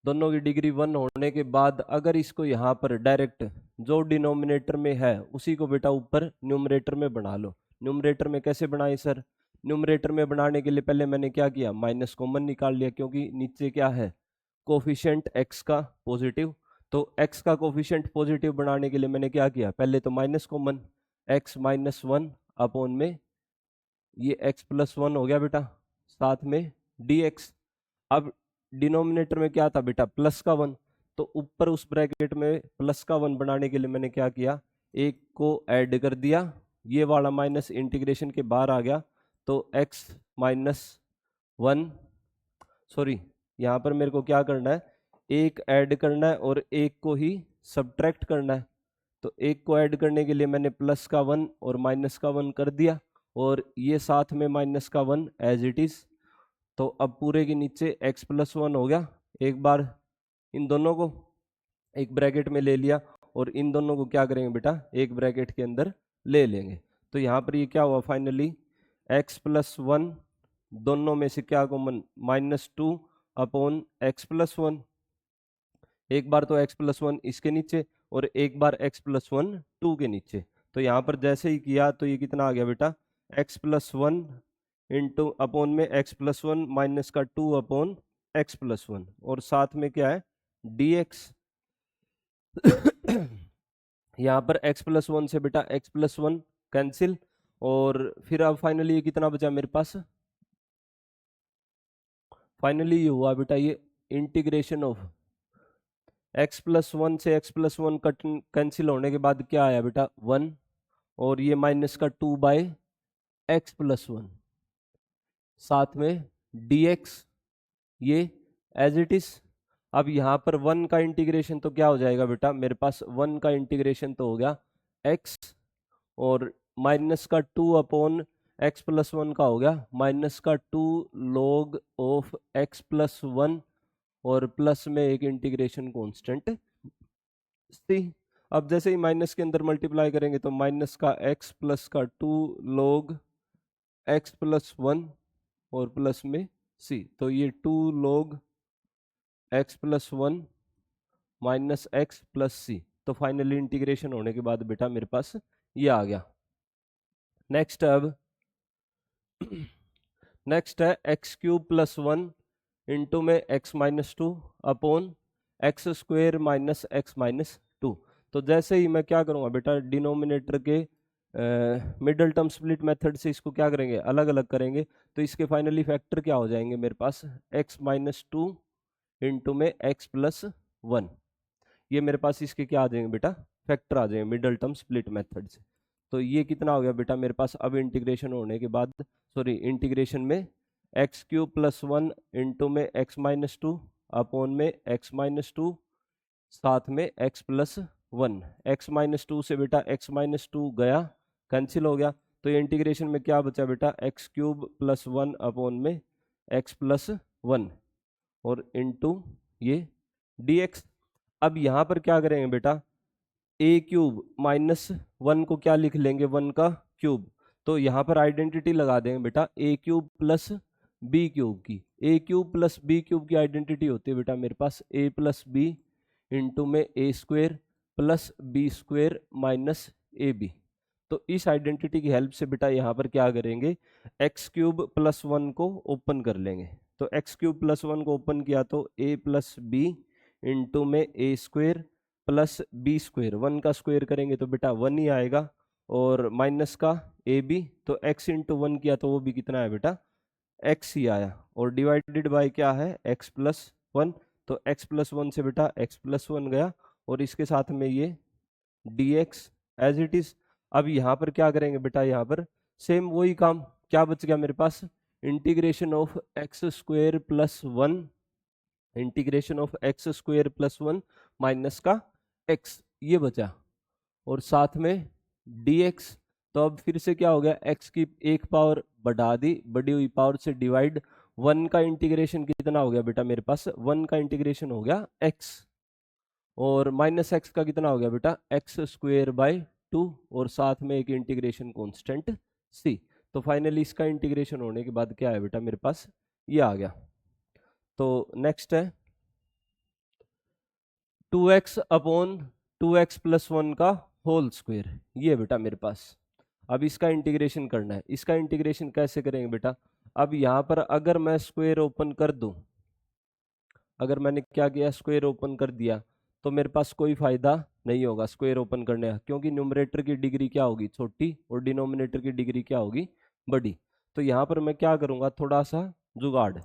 दोनों की डिग्री 1 होने के बाद अगर इसको यहाँ पर डायरेक्ट जो डिनोमिनेटर में है उसी को बेटा ऊपर न्यूमरेटर में बना लो। न्यूमरेटर में कैसे बनाए सर, न्यूमरेटर में बनाने के लिए पहले मैंने क्या किया, माइनस कॉमन निकाल लिया, क्योंकि नीचे क्या है, कोफिशिएंट एक्स का पॉजिटिव। तो एक्स का कोफिशिएंट पॉजिटिव बनाने के लिए मैंने क्या किया, पहले तो minus common, x minus 1 upon में ये एक्स प्लस 1 हो गया बेटा, साथ में dx। अब डिनोमिनेटर में क्या था बेटा, प्लस का 1, तो ऊपर उस ब्रैकेट में प्लस का 1 बनाने के लिए मैंने क्या किया, एक को ऐड कर दिया, ये वाला माइनस इंटीग्रेशन के बाहर आ गया, तो x माइनस 1, सॉरी यहाँ पर मेरे को क्या करना है, एक ऐड करना है और एक को ही सब्ट्रैक्ट करना है। तो एक को ऐड करने के लिए मैंने प्लस का 1 और माइनस का 1 कर दिया, और ये साथ में माइनस का 1 एज इट इज। तो अब पूरे के नीचे x प्लस 1 हो गया, एक बार इन दोनों को एक ब्रैकेट में ले लिया, और इन दोनों को क्या करेंगे बेटा, एक ब्रैकेट के अंदर ले लेंगे। तो यहाँ पर ये क्या हुआ, फाइनली x प्लस 1, दोनों में से क्या कॉमन, -2 अपॉन एक्स प्लस 1। एक बार तो x प्लस 1 इसके नीचे, और एक बार x प्लस 1 2 के नीचे। तो यहाँ पर जैसे ही किया तो ये कितना आ गया बेटा, x प्लस 1 इंटू अपॉन में x प्लस 1 माइनस का 2 अपॉन x प्लस 1, और साथ में क्या है dx। यहाँ पर x+1 से बेटा x+1 कैंसिल, और फिर अब फाइनली ये कितना बचा मेरे पास, फाइनली ये हुआ बेटा ये इंटीग्रेशन ऑफ x+1 से x+1 कट कैंसिल होने के बाद क्या आया बेटा 1, और ये माइनस का 2/x+1, साथ में dx ये एज इट इज। अब यहाँ पर 1 का इंटीग्रेशन तो क्या हो जाएगा बेटा, मेरे पास 1 का इंटीग्रेशन तो हो गया x, और माइनस का 2/x+1 का हो गया माइनस का 2 log ऑफ x+1, और प्लस में एक इंटीग्रेशन कांस्टेंट c। अब जैसे ही माइनस के अंदर मल्टीप्लाई करेंगे तो माइनस का x प्लस का 2 log x+1 और प्लस में c, तो ये 2 log x+1 minus x plus सी। तो फाइनली इंटीग्रेशन होने के बाद बेटा मेरे पास ये आ गया। नेक्स्ट अब नेक्स्ट है x³ + 1 इंटू में x-2 अपॉन x² - x-2। तो जैसे ही मैं क्या करूँगा बेटा, डिनोमिनेटर के मिडल टर्म स्प्लिट मेथड से इसको क्या करेंगे, अलग अलग करेंगे। तो इसके फाइनली फैक्टर क्या हो जाएंगे मेरे पास, x-2 इंटू में x+1। ये मेरे पास इसके क्या आ जाएंगे बेटा, फैक्टर आ जाएंगे मिडल टर्म स्प्लिट मेथड से। तो ये कितना हो गया बेटा मेरे पास, अब इंटीग्रेशन होने के बाद, सॉरी इंटीग्रेशन में x³ + 1 इंटू में x-2 अपॉन में x-2 साथ में x+1। x-2 से बेटा x-2 गया, कैंसिल हो गया, तो ये इंटीग्रेशन में क्या बचा बेटा, x³ + 1 अपॉन में x+1 और इंटू ये dx। अब यहाँ पर क्या करेंगे बेटा, a³ - 1 को क्या लिख लेंगे, 1 का क्यूब। तो यहाँ पर आइडेंटिटी लगा देंगे बेटा a³ + b³ की। a³ + b³ की आइडेंटिटी होती है बेटा मेरे पास a + b इंटू में a² + b² - ab। तो इस आइडेंटिटी की हेल्प से बेटा यहाँ पर क्या करेंगे, x³ + 1 को ओपन कर लेंगे। तो x³ + 1 को ओपन किया तो a + b इंटू में a² + b², 1 का स्क्वायर करेंगे तो बेटा 1 ही आएगा, और माइनस का ab, तो x इंटू 1 किया तो वो भी कितना है बेटा, x ही आया, और डिवाइडेड बाय क्या है, x+1। तो x+1 से बेटा x+1 गया, और इसके साथ में ये dx एज इट इज। अब यहाँ पर क्या करेंगे बेटा, यहाँ पर सेम वही काम, क्या बच गया मेरे पास, integration of x² + 1, integration of x² + 1 minus का x, ये बचा, और साथ में dx। तो अब फिर से क्या हो गया, x की एक पावर बढ़ा दी, बढ़ी हुई पावर से डिवाइड, 1 का इंटीग्रेशन कितना हो गया बेटा मेरे पास, 1 का इंटीग्रेशन हो गया x, और माइनस एक्स का कितना हो गया बेटा, x²/2, और साथ में एक इंटीग्रेशन कांस्टेंट c। तो फाइनली इसका इंटीग्रेशन होने के बाद क्या है बेटा मेरे पास, ये आ गया। तो नेक्स्ट है 2x अपॉन 2x + 1 का होल स्क्वायर, ये बेटा मेरे पास। अब इसका इंटीग्रेशन करना है। इसका इंटीग्रेशन कैसे करेंगे बेटा, अब यहाँ पर अगर मैं स्क्वायर ओपन कर दूं, अगर मैंने क्या किया, स्क्वायर ओपन कर दिया, तो मेरे पास कोई फायदा नहीं होगा स्क्वायर ओपन करने का, क्योंकि न्यूमरेटर की डिग्री क्या होगी, छोटी, और डिनोमिनेटर की डिग्री क्या होगी, बड़ी। तो यहाँ पर मैं क्या करूँगा, थोड़ा सा जुगाड़।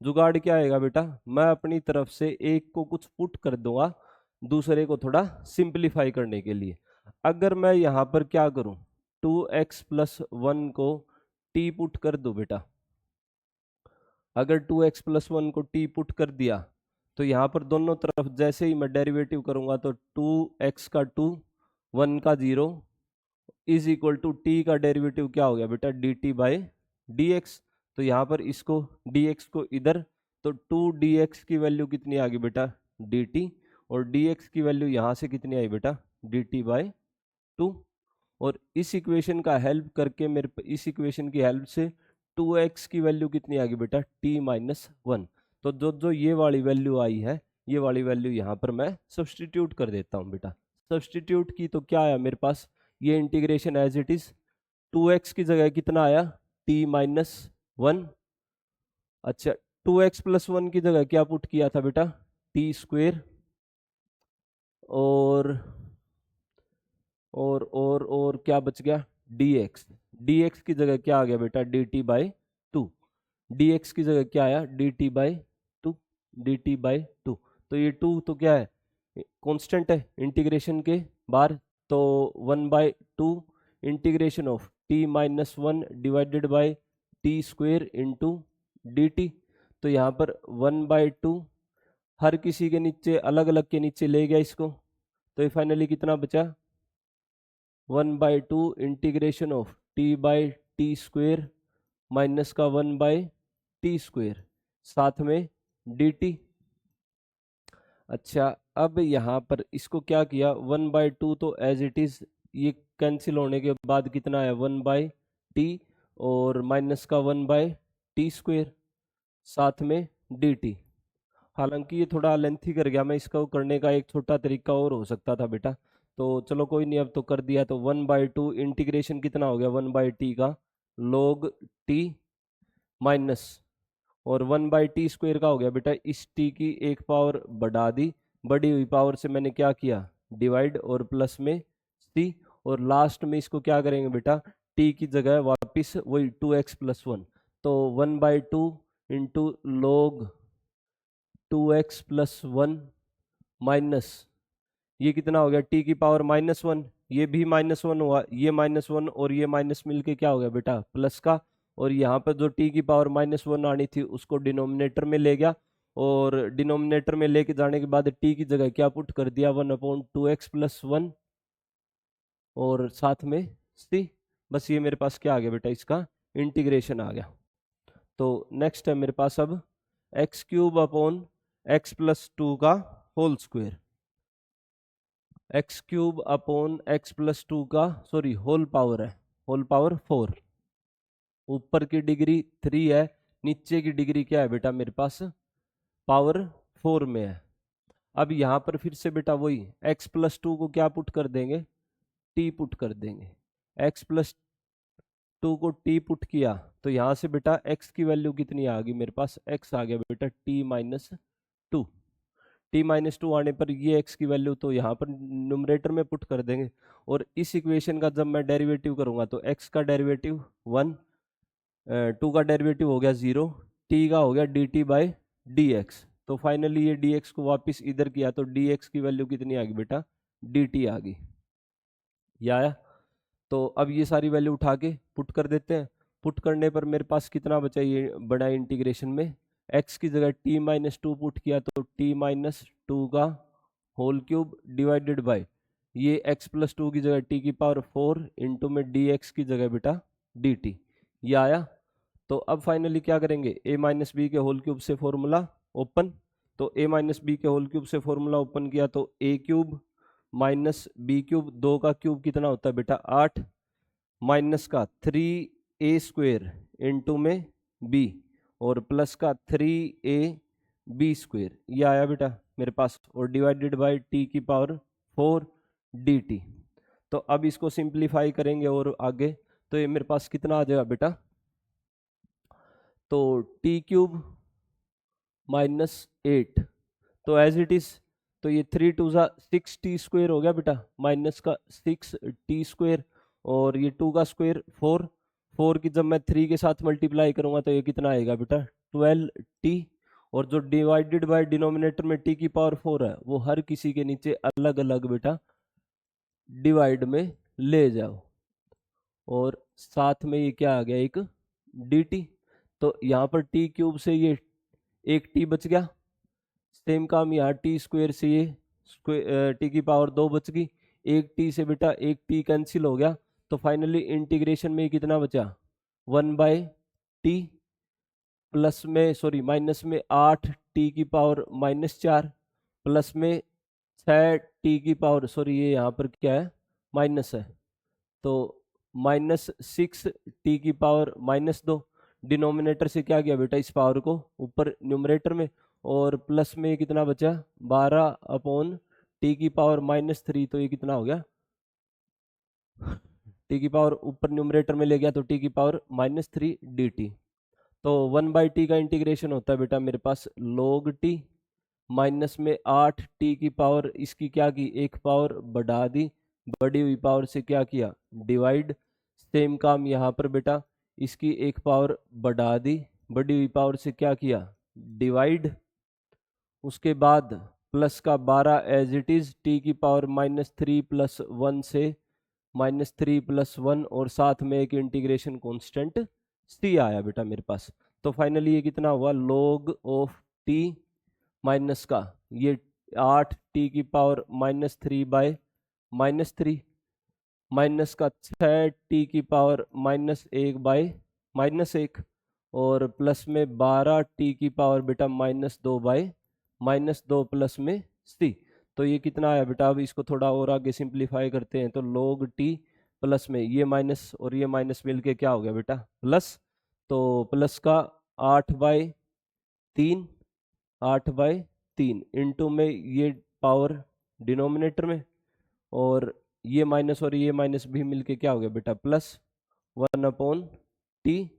जुगाड़ क्या आएगा बेटा, मैं अपनी तरफ से एक को कुछ पुट कर दूंगा दूसरे को थोड़ा सिंपलीफाई करने के लिए। अगर मैं यहाँ पर क्या करूँ, 2x + 1 को t पुट कर दूं बेटा, अगर 2x + 1 को t पुट कर दिया, तो यहाँ पर दोनों तरफ जैसे ही मैं डेरिवेटिव करूंगा तो 2x का 2, 1 का 0 इज इक्वल टू t का डेरिवेटिव क्या हो गया बेटा, dt/dx। तो यहाँ पर इसको dx को इधर, तो 2dx की वैल्यू कितनी आ गई बेटा, dt, और dx की वैल्यू यहाँ से कितनी आई बेटा, dt/2। और इस इक्वेशन का हेल्प करके इस इक्वेशन की हेल्प से 2x की वैल्यू कितनी आ गई बेटा, t-1। तो जो जो ये वाली वैल्यू आई है, ये वाली वैल्यू यहाँ पर मैं सब्सटीट्यूट कर देता हूँ बेटा। सब्सटीट्यूट की तो क्या आया मेरे पास, ये integration as it is, 2x की जगह कितना आया, t-1। अच्छा, 2x + 1 की जगह क्या पुट किया था बेटा, t², और और क्या बच गया, dx। dx की जगह क्या आ गया बेटा, dt/2। dx की जगह क्या आया, dt/2। dt/2 तो ये 2 तो क्या है, कांस्टेंट है इंटीग्रेशन के बाहर। तो 1/2 integration of t-1 divided by T square into dt। तो यहाँ पर 1/2 हर किसी के नीचे अलग अलग के नीचे ले गया इसको, तो ये फाइनली कितना बचा, 1/2 integration of t/t square minus का 1/t स्क्वेयर साथ में dt। अच्छा, अब यहाँ पर इसको क्या किया, 1/2 तो एज इट इज, ये कैंसिल होने के बाद कितना है 1/t और माइनस का 1/t स्क्वेयर साथ में dt। हालांकि ये थोड़ा लेंथी कर गया मैं, इसका करने का एक छोटा तरीका और हो सकता था बेटा, तो चलो कोई नहीं, अब तो कर दिया। तो 1/2 इंटीग्रेशन कितना हो गया 1/t का log t माइनस, और 1/t स्क्वेयर का हो गया बेटा इस t की एक पावर बढ़ा दी, बढ़ी हुई पावर से मैंने क्या किया डिवाइड, और प्लस में c, और लास्ट में इसको क्या करेंगे बेटा, t की जगह वापस वही 2x+1। तो 1/2 इंटू log 2x+1 माइनस, ये कितना हो गया t की पावर -1, ये भी -1 हुआ, ये -1 और ये माइनस मिलके क्या हो गया बेटा प्लस का, और यहाँ पर जो t की पावर -1 आनी थी उसको डिनोमिनेटर में ले गया, और डिनोमिनेटर में लेके जाने के बाद t की जगह क्या पुट कर दिया 1/2x+1 और साथ में c। बस ये मेरे पास क्या आ गया बेटा, इसका इंटीग्रेशन आ गया। तो नेक्स्ट है मेरे पास अब x³ अपॉन x+2 का whole square, x³ upon x+2 का सॉरी होल पावर है, होल पावर 4। ऊपर की डिग्री 3 है, नीचे की डिग्री क्या है बेटा मेरे पास पावर 4 में है। अब यहाँ पर फिर से बेटा वही x+2 को क्या पुट कर देंगे, t पुट कर देंगे। x+2 को t पुट किया तो यहाँ से बेटा x की वैल्यू कितनी आ गई मेरे पास, x आ गया बेटा t-2। t-2 आने पर ये x की वैल्यू तो यहाँ पर न्यूमरेटर में पुट कर देंगे, और इस इक्वेशन का जब मैं डेरिवेटिव करूंगा तो x का डेरिवेटिव 1, 2 का डेरिवेटिव हो गया 0, t का हो गया dt/dx। तो फाइनली ये dx को वापस इधर किया तो dx की वैल्यू कितनी आ गई बेटा, dt आ गई। ये आया। तो अब ये सारी वैल्यू उठा के पुट कर देते हैं। पुट करने पर मेरे पास कितना बचा, ये बड़ा इंटीग्रेशन में x की जगह t-2 पुट किया तो t-2 का होल क्यूब डिवाइडेड बाय ये x+2 की जगह t की पावर 4 इंटू में dx की जगह बेटा dt। ये आया। तो अब फाइनली क्या करेंगे, a-b के होल क्यूब से फॉर्मूला ओपन, तो a-b के होल क्यूब से फॉर्मूला ओपन किया तो a³ माइनस b³ 2 का क्यूब कितना होता है बेटा 8, माइनस का 3a² इंटू में b और प्लस का 3ab², ये आया बेटा मेरे पास, और डिवाइडेड बाय t की पावर 4 dt। तो अब इसको सिंप्लीफाई करेंगे और आगे, तो ये मेरे पास कितना आ जाएगा बेटा, तो t³ -8, तो एज इट इज, तो ये 3 2 6t² हो गया बेटा, माइनस का 6t², और ये 2 का स्क्वायर 4, 4 की जब मैं 3 के साथ मल्टीप्लाई करूंगा तो ये कितना आएगा बेटा 12t, और जो डिवाइडेड बाय डिनोमिनेटर में t की पावर 4 है वो हर किसी के नीचे अलग अलग बेटा डिवाइड में ले जाओ, और साथ में ये क्या आ गया एक dt। तो यहाँ पर t³ से ये एक t बच गया, सेम काम यहाँ t² से ये t की पावर 2 बच गई, एक t से बेटा एक t कैंसिल हो गया, तो फाइनली इंटीग्रेशन में कितना बचा 1/t प्लस में सॉरी माइनस में 8t की पावर -4 प्लस में 6t की पावर सॉरी ये यहाँ पर क्या है माइनस है, तो -6t की पावर -2, डिनोमिनेटर से क्या किया बेटा इस पावर को ऊपर न्यूमरेटर में, और प्लस में कितना बचा 12/t की पावर -3, तो ये कितना हो गया t की पावर ऊपर न्यूमरेटर में ले गया तो t की पावर -3 dt। तो 1/t का इंटीग्रेशन होता है बेटा मेरे पास log t, माइनस में 8t की पावर इसकी क्या की एक पावर बढ़ा दी बड़ी हुई पावर से क्या किया, डिवाइड। सेम काम यहाँ पर बेटा, इसकी एक पावर बढ़ा दी, बड़ी हुई पावर से क्या किया, डिवाइड। उसके बाद प्लस का 12 एज इट इज, टी की पावर -3 + 1 से -3 + 1, और साथ में एक इंटीग्रेशन कांस्टेंट सी आया बेटा मेरे पास। तो फाइनली ये कितना हुआ, log ऑफ टी माइनस का ये 8 टी की पावर -3/-3, माइनस का 6 टी की पावर -1/-1, और प्लस में 12 टी की पावर बेटा -2/-2 प्लस में सी। तो ये कितना आया बेटा, अब इसको थोड़ा और आगे सिंप्लीफाई करते हैं, तो log टी प्लस में ये माइनस और ये माइनस मिलके क्या हो गया बेटा, प्लस। तो प्लस का 8/3, 8/3 इंटू में ये पावर डिनोमिनेटर में, और ये माइनस और ये माइनस भी मिलके क्या हो गया बेटा, प्लस 1/t।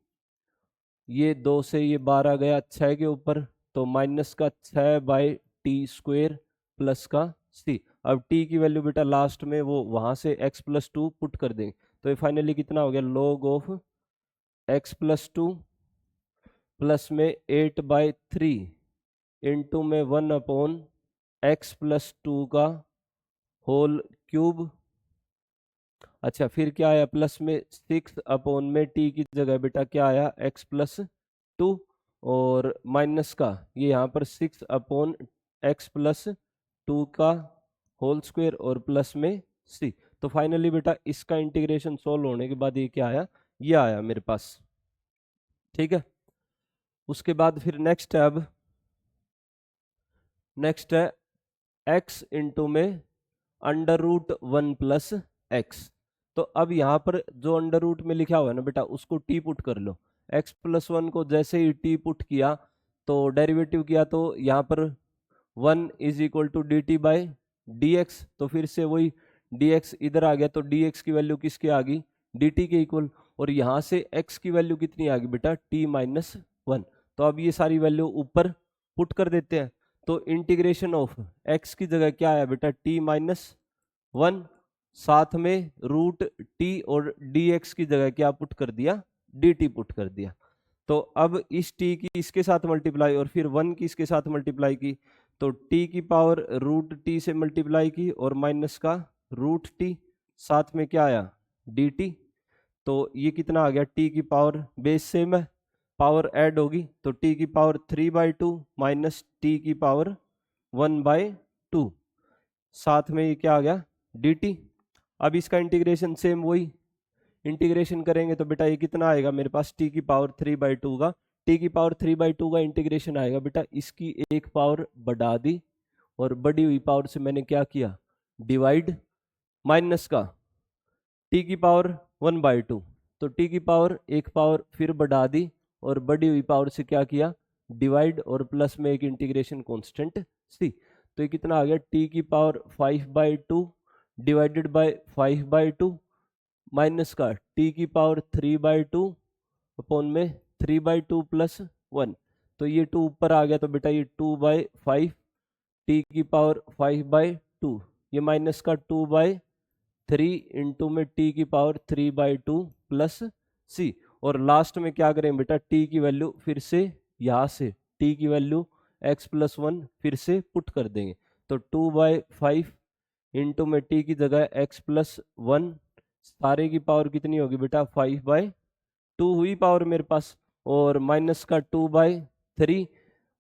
ये 2 से ये 12 गया 6 के ऊपर, तो माइनस का 6/t² प्लस का c। अब t की वैल्यू बेटा लास्ट में वो वहां से x+2 पुट कर देंगे, तो ये फाइनली कितना हो गया, log ऑफ x+2 प्लस में 8/3 इंटू में 1/x+2 का होल क्यूब। अच्छा फिर क्या आया, प्लस में 6 में टी की जगह बेटा क्या आया, x+2, और माइनस का ये यहाँ पर 6/x+2 का होल स्क्वायर, और प्लस में c। तो फाइनली बेटा इसका इंटीग्रेशन सोल्व होने के बाद ये क्या आया, ये आया मेरे पास। ठीक है, उसके बाद फिर नेक्स्ट है, अब नेक्स्ट है x इंटू में √1 + x। तो अब यहाँ पर जो अंडर रूट में लिखा हुआ है ना बेटा, उसको टी पुट कर लो। x+1 को जैसे ही टी पुट किया तो डेरिवेटिव किया, तो यहाँ पर 1 = dt/dx, तो फिर से वही dx इधर आ गया, तो dx की वैल्यू किसके आ गई, dt के इक्वल, और यहाँ से x की वैल्यू कितनी आ गई बेटा, t-1। तो अब ये सारी वैल्यू ऊपर पुट कर देते हैं, तो इंटीग्रेशन ऑफ x की जगह क्या आया बेटा, t-1, साथ में √t, और dx की जगह क्या पुट कर दिया, dt पुट कर दिया। तो अब इस t की इसके साथ मल्टीप्लाई, और फिर 1 की इसके साथ मल्टीप्लाई की, तो t की पावर √t से मल्टीप्लाई की, और माइनस का √t, साथ में क्या आया, dt। तो ये कितना आ गया, t की पावर बेस सेम है, पावर ऐड होगी, तो t की पावर 3/2 माइनस t की पावर 1/2, साथ में ये क्या आ गया, dt। अब इसका इंटीग्रेशन सेम वही इंटीग्रेशन करेंगे, तो बेटा ये कितना आएगा मेरे पास, t की पावर 3/2 का, t की पावर 3/2 का इंटीग्रेशन आएगा बेटा, इसकी एक पावर बढ़ा दी, और बढ़ी हुई पावर से मैंने क्या किया, डिवाइड, माइनस का t की पावर 1/2, तो t की पावर एक पावर फिर बढ़ा दी, और बढ़ी हुई पावर से क्या किया, डिवाइड, और प्लस में एक इंटीग्रेशन कांस्टेंट c। तो ये कितना आ गया, t की पावर 5/2 डिवाइडेड बाय 5/2, माइनस का t की पावर 3/2 अपॉन में 3/2 + 1, तो ये 2 ऊपर आ गया, तो बेटा ये 2/5, t की पावर 5/2, ये माइनस का 2/3 इंटू में t की पावर 3/2 प्लस c। और लास्ट में क्या करें बेटा, t की वैल्यू फिर से यहाँ से t की वैल्यू x+1 फिर से पुट कर देंगे, तो 2/5 इंटू में t की जगह x+1, सारे की पावर कितनी होगी बेटा, 5/2 हुई पावर मेरे पास, और माइनस का 2/3,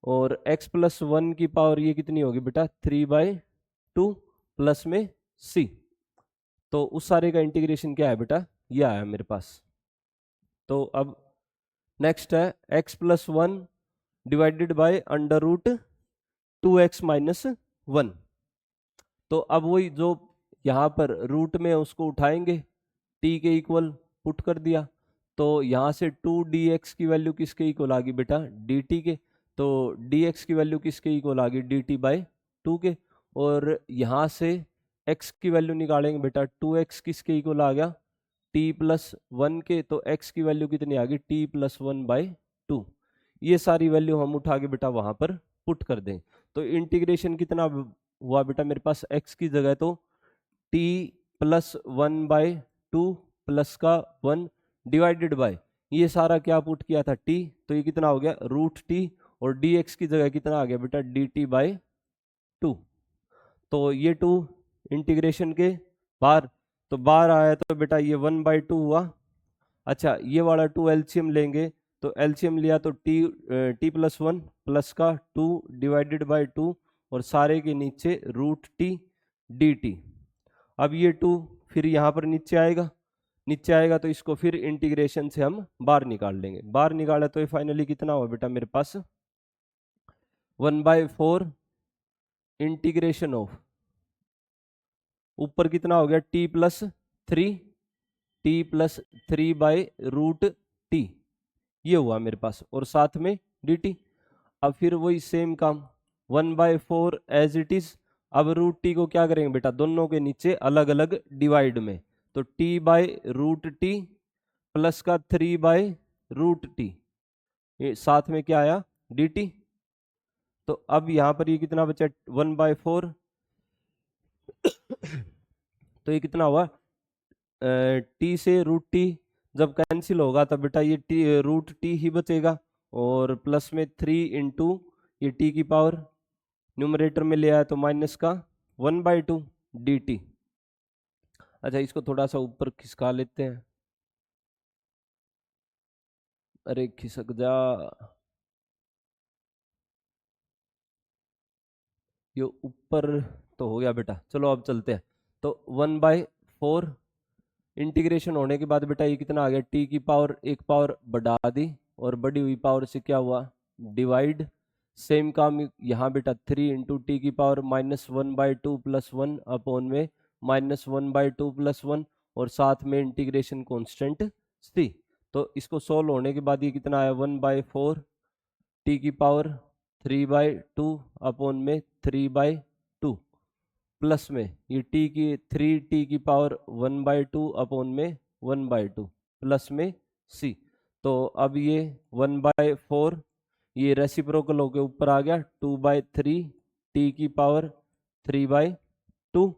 और x+1 की पावर ये कितनी होगी बेटा, 3/2 प्लस में c। तो उस सारे का इंटीग्रेशन क्या है बेटा, ये आया मेरे पास। तो अब नेक्स्ट है x+1 डिवाइडेड बाय √2x - 1। तो अब वही जो यहाँ पर रूट में है उसको उठाएंगे, t के इक्वल पुट कर दिया, तो यहाँ से 2dx की वैल्यू किसके इक्वल आ गई बेटा, dt के, तो dx की वैल्यू किसके इक्वल आ गई, dt/2 के, और यहाँ से x की वैल्यू निकालेंगे बेटा, 2x किसके इक्वल आ गया, t+1 के, तो x की वैल्यू कितनी आ गई, t+1/2। ये सारी वैल्यू हम उठा के बेटा वहां पर पुट कर दें, तो इंटीग्रेशन कितना हुआ बेटा मेरे पास, x की जगह तो t प्लस 1/2 प्लस का 1 डिवाइडेड बाय, ये सारा क्या पुट किया था t, तो ये कितना हो गया √t, और dx की जगह कितना आ गया बेटा dt/2। तो ये 2 इंटीग्रेशन के बाहर, तो बाहर आया तो बेटा ये 1/2 हुआ। अच्छा ये वाला 2 एलसीएम लेंगे, तो एलसीएम लिया तो t+1 प्लस का 2 डिवाइडेड बाय 2, और सारे के नीचे √t dt। अब ये 2 फिर यहाँ पर नीचे आएगा तो इसको फिर इंटीग्रेशन से हम बाहर निकाल लेंगे। बाहर निकाला तो ये फाइनली कितना हुआ बेटा मेरे पास 1/4 इंटीग्रेशन ऑफ, ऊपर कितना हो गया t+3 ये हुआ मेरे पास, और साथ में dt। अब फिर वही सेम काम 1/4 एज इट इज। अब √t को क्या करेंगे बेटा दोनों के नीचे अलग अलग डिवाइड में, तो t/√t प्लस का 3/√t, ये साथ में क्या आया dt। तो अब यहां पर ये कितना बचा 1/4 तो ये कितना हुआ t से √t जब कैंसिल होगा तब बेटा ये √t ही बचेगा, और प्लस में 3 इंटू ये t की पावर न्यूमरेटर में ले आया तो माइनस का 1/2 dt। अच्छा इसको थोड़ा सा ऊपर खिसका लेते हैं, अरे खिसक जा, ये ऊपर तो हो गया बेटा। चलो अब चलते हैं, तो 1/4 इंटीग्रेशन होने के बाद बेटा ये कितना आ गया t की पावर एक पावर बढ़ा दी, और बढ़ी हुई पावर से क्या हुआ डिवाइड। सेम काम यहाँ बेटा 3 इंटू टी की पावर -1/2 प्लस 1 अपॉन में -1/2 प्लस 1, और साथ में इंटीग्रेशन कांस्टेंट c। तो इसको सोल्व होने के बाद ये कितना आया 1/4 टी की पावर 3/2 अपॉन में 3/2 प्लस में ये थ्री टी की पावर 1/2 अपॉन में 1/2 प्लस में c। तो अब ये 1/4 ये रेसिप्रोकल होके ऊपर आ गया 2/3 टी की पावर 3/2।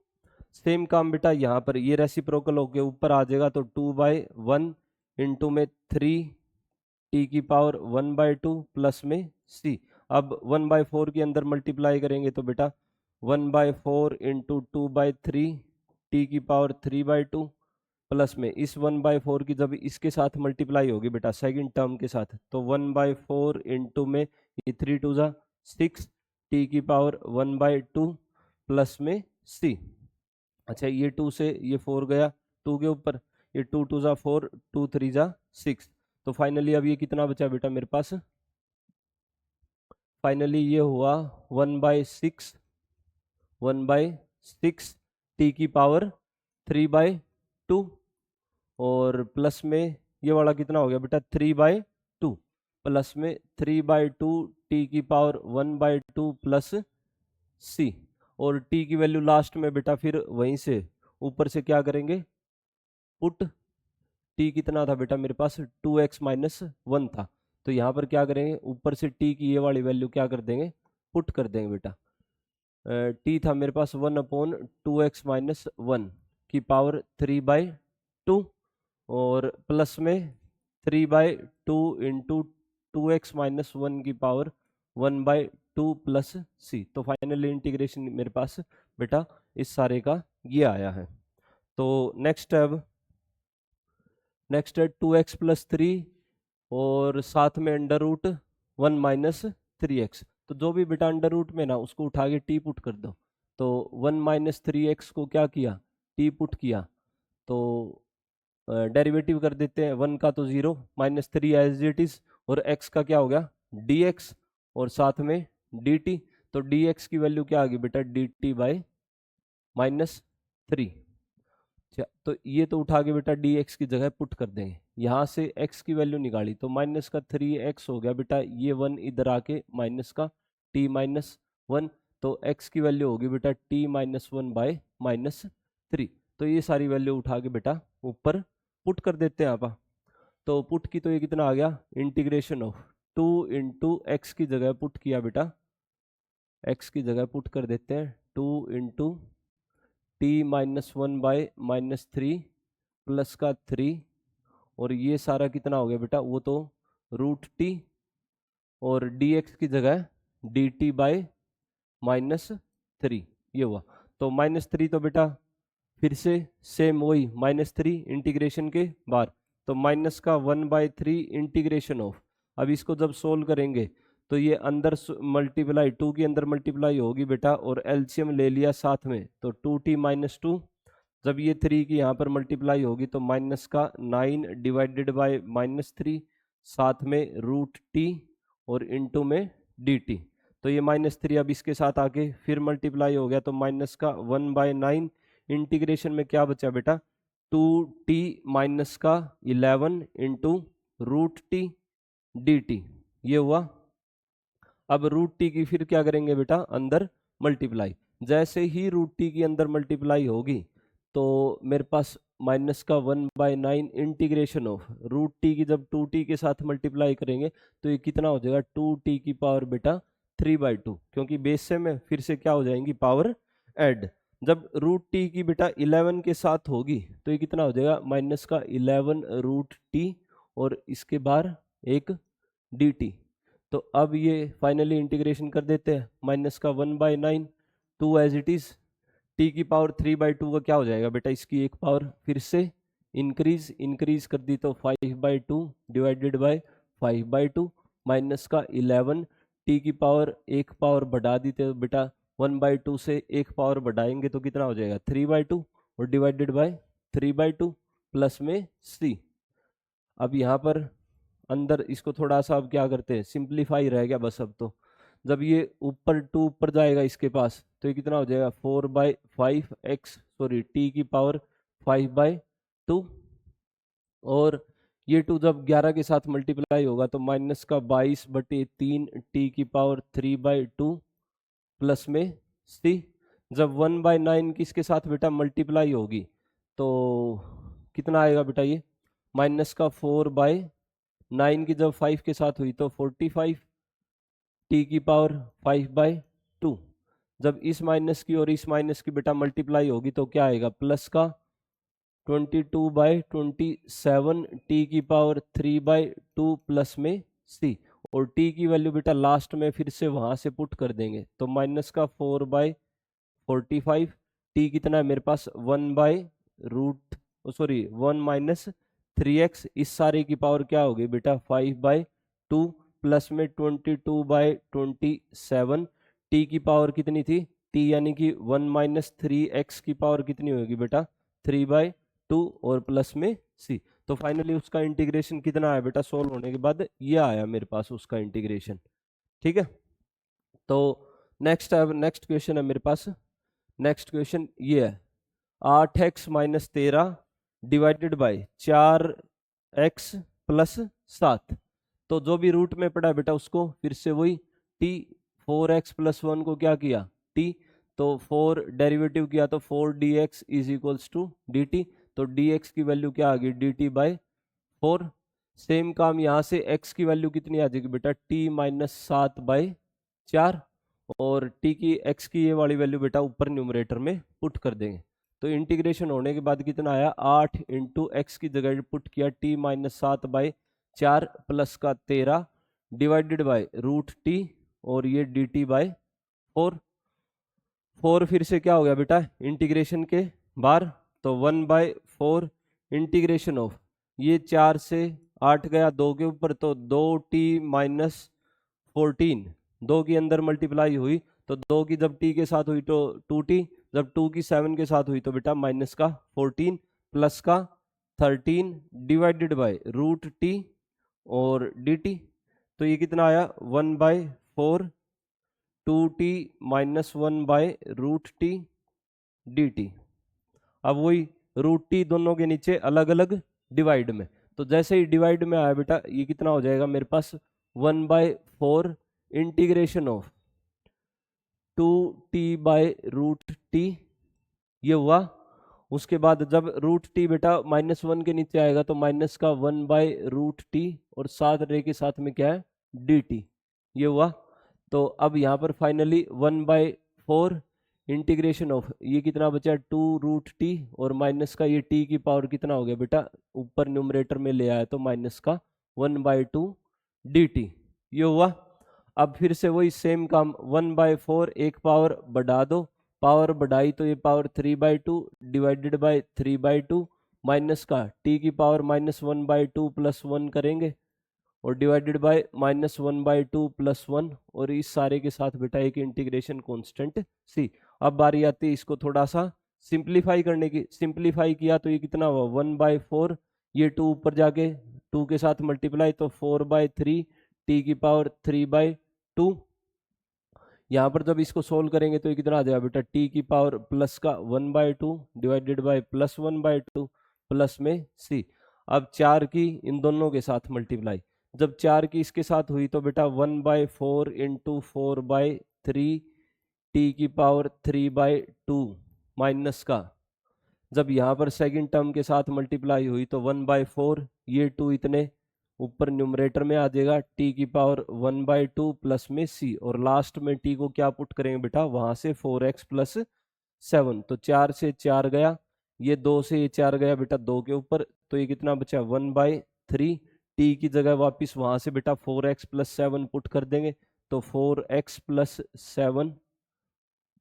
सेम काम बेटा यहाँ पर ये रेसिप्रोकल होके ऊपर आ जाएगा, तो 2/1 इंटू में 3 टी की पावर 1/2 प्लस में c। अब 1/4 के अंदर मल्टीप्लाई करेंगे तो बेटा 1/4 इंटू 2/3 टी की पावर 3/2 प्लस में इस 1/4 की जब इसके साथ मल्टीप्लाई होगी बेटा सेकंड टर्म के साथ, तो 1/4 इंटू में ये 3 2 जा 6 टी की पावर 1/2 प्लस में c। अच्छा ये 2 से ये 4 गया 2 के ऊपर, ये 2 2 जा 4 2 3 जा 6, तो फाइनली अब ये कितना बचा बेटा मेरे पास, फाइनली ये हुआ 1/6 टी की पावर 3/2, और प्लस में ये वाला कितना हो गया बेटा 3/2 प्लस में 3/2 टी की पावर 1/2 प्लस c, और t की वैल्यू लास्ट में बेटा फिर वहीं से ऊपर से क्या करेंगे पुट। t कितना था बेटा मेरे पास 2x-1 था, तो यहाँ पर क्या करेंगे ऊपर से t की ये वाली वैल्यू क्या कर देंगे पुट कर देंगे बेटा। t था मेरे पास 1/2x-1 की पावर 3/2, और प्लस में 3/2 इंटू 2x-1 की पावर 1/2 प्लस c। तो फाइनली इंटीग्रेशन मेरे पास बेटा इस सारे का ये आया है। तो नेक्स्ट है 2x + 3 और साथ में √1 - 3x, तो जो भी बेटा अंडर रूट में ना उसको उठा के टी पुट कर दो। तो 1 - 3x को क्या किया टी पुट किया, तो डेरिवेटिव कर देते हैं, 1 का तो 0 -3 एज इट इज, और x का क्या हो गया dx, और साथ में dt। तो dx की वैल्यू क्या आ गई बेटा dt/-3। तो ये तो उठा के बेटा dx की जगह पुट कर देंगे, यहाँ से x की वैल्यू निकाली तो -3x हो गया बेटा, ये 1 इधर आके माइनस का t-1, तो x की वैल्यू होगी बेटा t-1/-3। तो ये सारी वैल्यू उठा के बेटा ऊपर पुट कर देते हैं आप। तो पुट की तो ये कितना आ गया इंटीग्रेशन ऑफ 2 इंटू एक्स की जगह पुट किया बेटा, x की जगह पुट कर देते हैं 2 इंटू t-1/-3 प्लस का 3, और ये सारा कितना हो गया बेटा, वो तो √t, और dx की जगह dt/-3 ये हुआ। तो -3 तो बेटा फिर से सेम वही -3 इंटीग्रेशन के बाहर, तो माइनस का 1/3 इंटीग्रेशन ऑफ। अब इसको जब सोल्व करेंगे तो ये अंदर मल्टीप्लाई 2 के अंदर मल्टीप्लाई होगी बेटा, और एलसीएम ले लिया साथ में, तो 2t-2, जब ये 3 की यहाँ पर मल्टीप्लाई होगी तो माइनस का 9 डिवाइडेड बाय -3, साथ में √t और इनटू में dt। तो ये -3 अब इसके साथ आके फिर मल्टीप्लाई हो गया, तो माइनस का 1/9 इंटीग्रेशन में क्या बचा बेटा, 2t माइनस का 11 इंटू √t dt, ये हुआ। अब √t की फिर क्या करेंगे बेटा, अंदर मल्टीप्लाई। जैसे ही √t की अंदर मल्टीप्लाई होगी तो मेरे पास माइनस का 1/9 इंटीग्रेशन ऑफ √t की, जब 2t के साथ मल्टीप्लाई करेंगे तो ये कितना हो जाएगा, 2t की पावर बेटा 3/2, क्योंकि बेस से में फिर से क्या हो जाएंगी, पावर ऐड। जब √t की बेटा 11 के साथ होगी तो ये कितना हो जाएगा, माइनस का 11 √t, और इसके बाहर एक dt। तो अब ये फाइनली इंटीग्रेशन कर देते हैं, माइनस का 1/9, 2 एज इट इज, t की पावर 3/2 का क्या हो जाएगा बेटा, इसकी एक पावर फिर से इंक्रीज कर दी, तो 5/2 डिवाइडेड बाय 5/2, माइनस का 11, t की पावर एक पावर बढ़ा दी, तो बेटा 1/2 से एक पावर बढ़ाएंगे तो कितना हो जाएगा, 3/2, और डिवाइडेड बाय 3/2 प्लस में c। अब यहाँ पर अंदर इसको थोड़ा सा अब क्या करते हैं, सिंप्लीफाई रह गया बस। अब तो जब ये ऊपर 2 ऊपर जाएगा इसके पास तो ये कितना हो जाएगा, 4/5x, सॉरी t की पावर 5/2, और ये 2 जब 11 के साथ मल्टीप्लाई होगा तो माइनस का 22/3 t की पावर 3/2 प्लस में c। जब 1/9 किसके साथ बेटा मल्टीप्लाई होगी तो कितना आएगा बेटा, ये माइनस का 4/9 की जब 5 के साथ हुई तो 45 t की पावर 5/2। जब इस माइनस की और इस माइनस की बेटा मल्टीप्लाई होगी तो क्या आएगा, प्लस का 22/27 t की पावर 3/2 प्लस में c, और t की वैल्यू बेटा लास्ट में फिर से वहां से पुट कर देंगे, तो माइनस का 4/45, t कितना है मेरे पास 1 इस सारे की पावर क्या होगी बेटा 5/2 प्लस में 22/27, t की पावर कितनी थी, t यानी कि 1 - 3x की पावर कितनी होगी बेटा 3/2, और प्लस में c। तो फाइनली उसका इंटीग्रेशन कितना आया बेटा, सोल्व होने के बाद ये आया मेरे पास उसका इंटीग्रेशन। ठीक है, तो नेक्स्ट क्वेश्चन है मेरे पास। नेक्स्ट क्वेश्चन ये है, 8x - 13 डिवाइडेड बाय 4x + 7। तो जो भी रूट में पड़ा बेटा उसको फिर से वही t, 4x + 1 को क्या किया t, तो 4 डेरिवेटिव किया तो 4dx = dt, तो dx की वैल्यू क्या आ गई dt/4। सेम काम यहाँ से x की वैल्यू कितनी आ जाएगी बेटा t - 7/4, और t की x की ये वाली वैल्यू बेटा ऊपर न्यूमरेटर में पुट कर देंगे। तो इंटीग्रेशन होने के बाद कितना आया, 8 × x की जगह पुट किया t - 7/4 प्लस का 13 डिवाइडेड बाय √t, और ये dt/4। 4 फिर से क्या हो गया बेटा इंटीग्रेशन के बाहर, तो 1/4 इंटीग्रेशन ऑफ, ये 4 से 8 गया 2 के ऊपर, तो 2t - 14, 2 की अंदर मल्टीप्लाई हुई तो 2 की जब t के साथ हुई तो 2t, जब 2 की 7 के साथ हुई तो बेटा माइनस का 14 प्लस का 13 डिवाइडेड बाय √t और dt। तो ये कितना आया 1/4 2t - 1/√t dt। अब वही √t दोनों के नीचे अलग अलग डिवाइड में, तो जैसे ही डिवाइड में आया बेटा ये कितना हो जाएगा मेरे पास 1/4 इंटीग्रेशन ऑफ 2t/√t, ये हुआ। उसके बाद जब √t बेटा -1 के नीचे आएगा तो माइनस का 1/√t, और साथ रे के साथ में क्या है dt, ये हुआ। तो अब यहाँ पर फाइनली 1/4 इंटीग्रेशन ऑफ ये कितना बचा 2√t और माइनस का ये t की पावर कितना हो गया बेटा, ऊपर न्यूमरेटर में ले आया तो माइनस का 1/2 dt ये हुआ। अब फिर से वही सेम काम 1/4 एक पावर बढ़ा दो, पावर बढ़ाई तो ये पावर 3/2 डिवाइडेड बाय 3/2 माइनस का t की पावर -1/2 प्लस 1 करेंगे और डिवाइडेड बाय -1/2 प्लस 1 और इस सारे के साथ बेटा एक इंटीग्रेशन कांस्टेंट c। अब बारी आती है इसको थोड़ा सा सिंप्लीफाई करने की, सिंप्लीफाई किया तो ये कितना हुआ 1/4, ये 2 ऊपर जाके 2 के साथ मल्टीप्लाई तो 4/3 t की पावर 3/2। यहाँ पर जब इसको सोल्व करेंगे तो ये कितना आ जाएगा बेटा t की पावर प्लस का 1/2 डिवाइडेड बाय प्लस 1/2 प्लस में c। अब 4 की इन दोनों के साथ मल्टीप्लाई, जब 4 की इसके साथ हुई तो बेटा 1/4 इंटू 4/3 t की पावर 3/2 माइनस का, जब यहाँ पर सेकंड टर्म के साथ मल्टीप्लाई हुई तो 1/4 ये 2 इतने ऊपर न्यूमरेटर में आ जाएगा t की पावर 1/2 प्लस में c और लास्ट में t को क्या पुट करेंगे बेटा वहां से 4x प्लस 7 तो 4 से 4 गया, ये 2 से ये 4 गया बेटा 2 के ऊपर तो ये कितना बचा 1/3 t की जगह वापस वहां से बेटा 4x प्लस 7 पुट कर देंगे तो 4x प्लस 7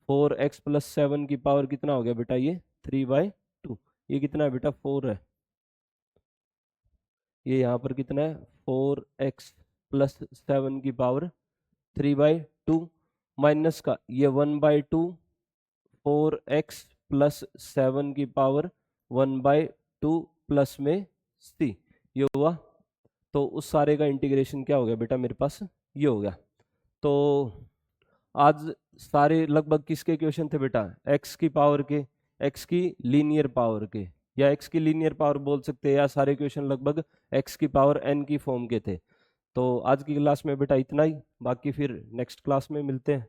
4x प्लस 7 की पावर कितना हो गया बेटा ये 3/2, ये कितना है बेटा 4 है, ये यहाँ पर कितना है 4x प्लस 7 की पावर 3/2 माइनस का ये 1/2 4x प्लस 7 की पावर 1/2 प्लस में c ये हुआ। तो उस सारे का इंटीग्रेशन क्या हो गया बेटा मेरे पास ये हो गया। तो आज सारे लगभग किसके क्वेश्चन थे बेटा, x की पावर के, x की लीनियर पावर के, या x की लीनियर पावर बोल सकते हैं, या सारे क्वेश्चन लगभग x की पावर n की फॉर्म के थे। तो आज की क्लास में बेटा इतना ही, बाकी फिर नेक्स्ट क्लास में मिलते हैं।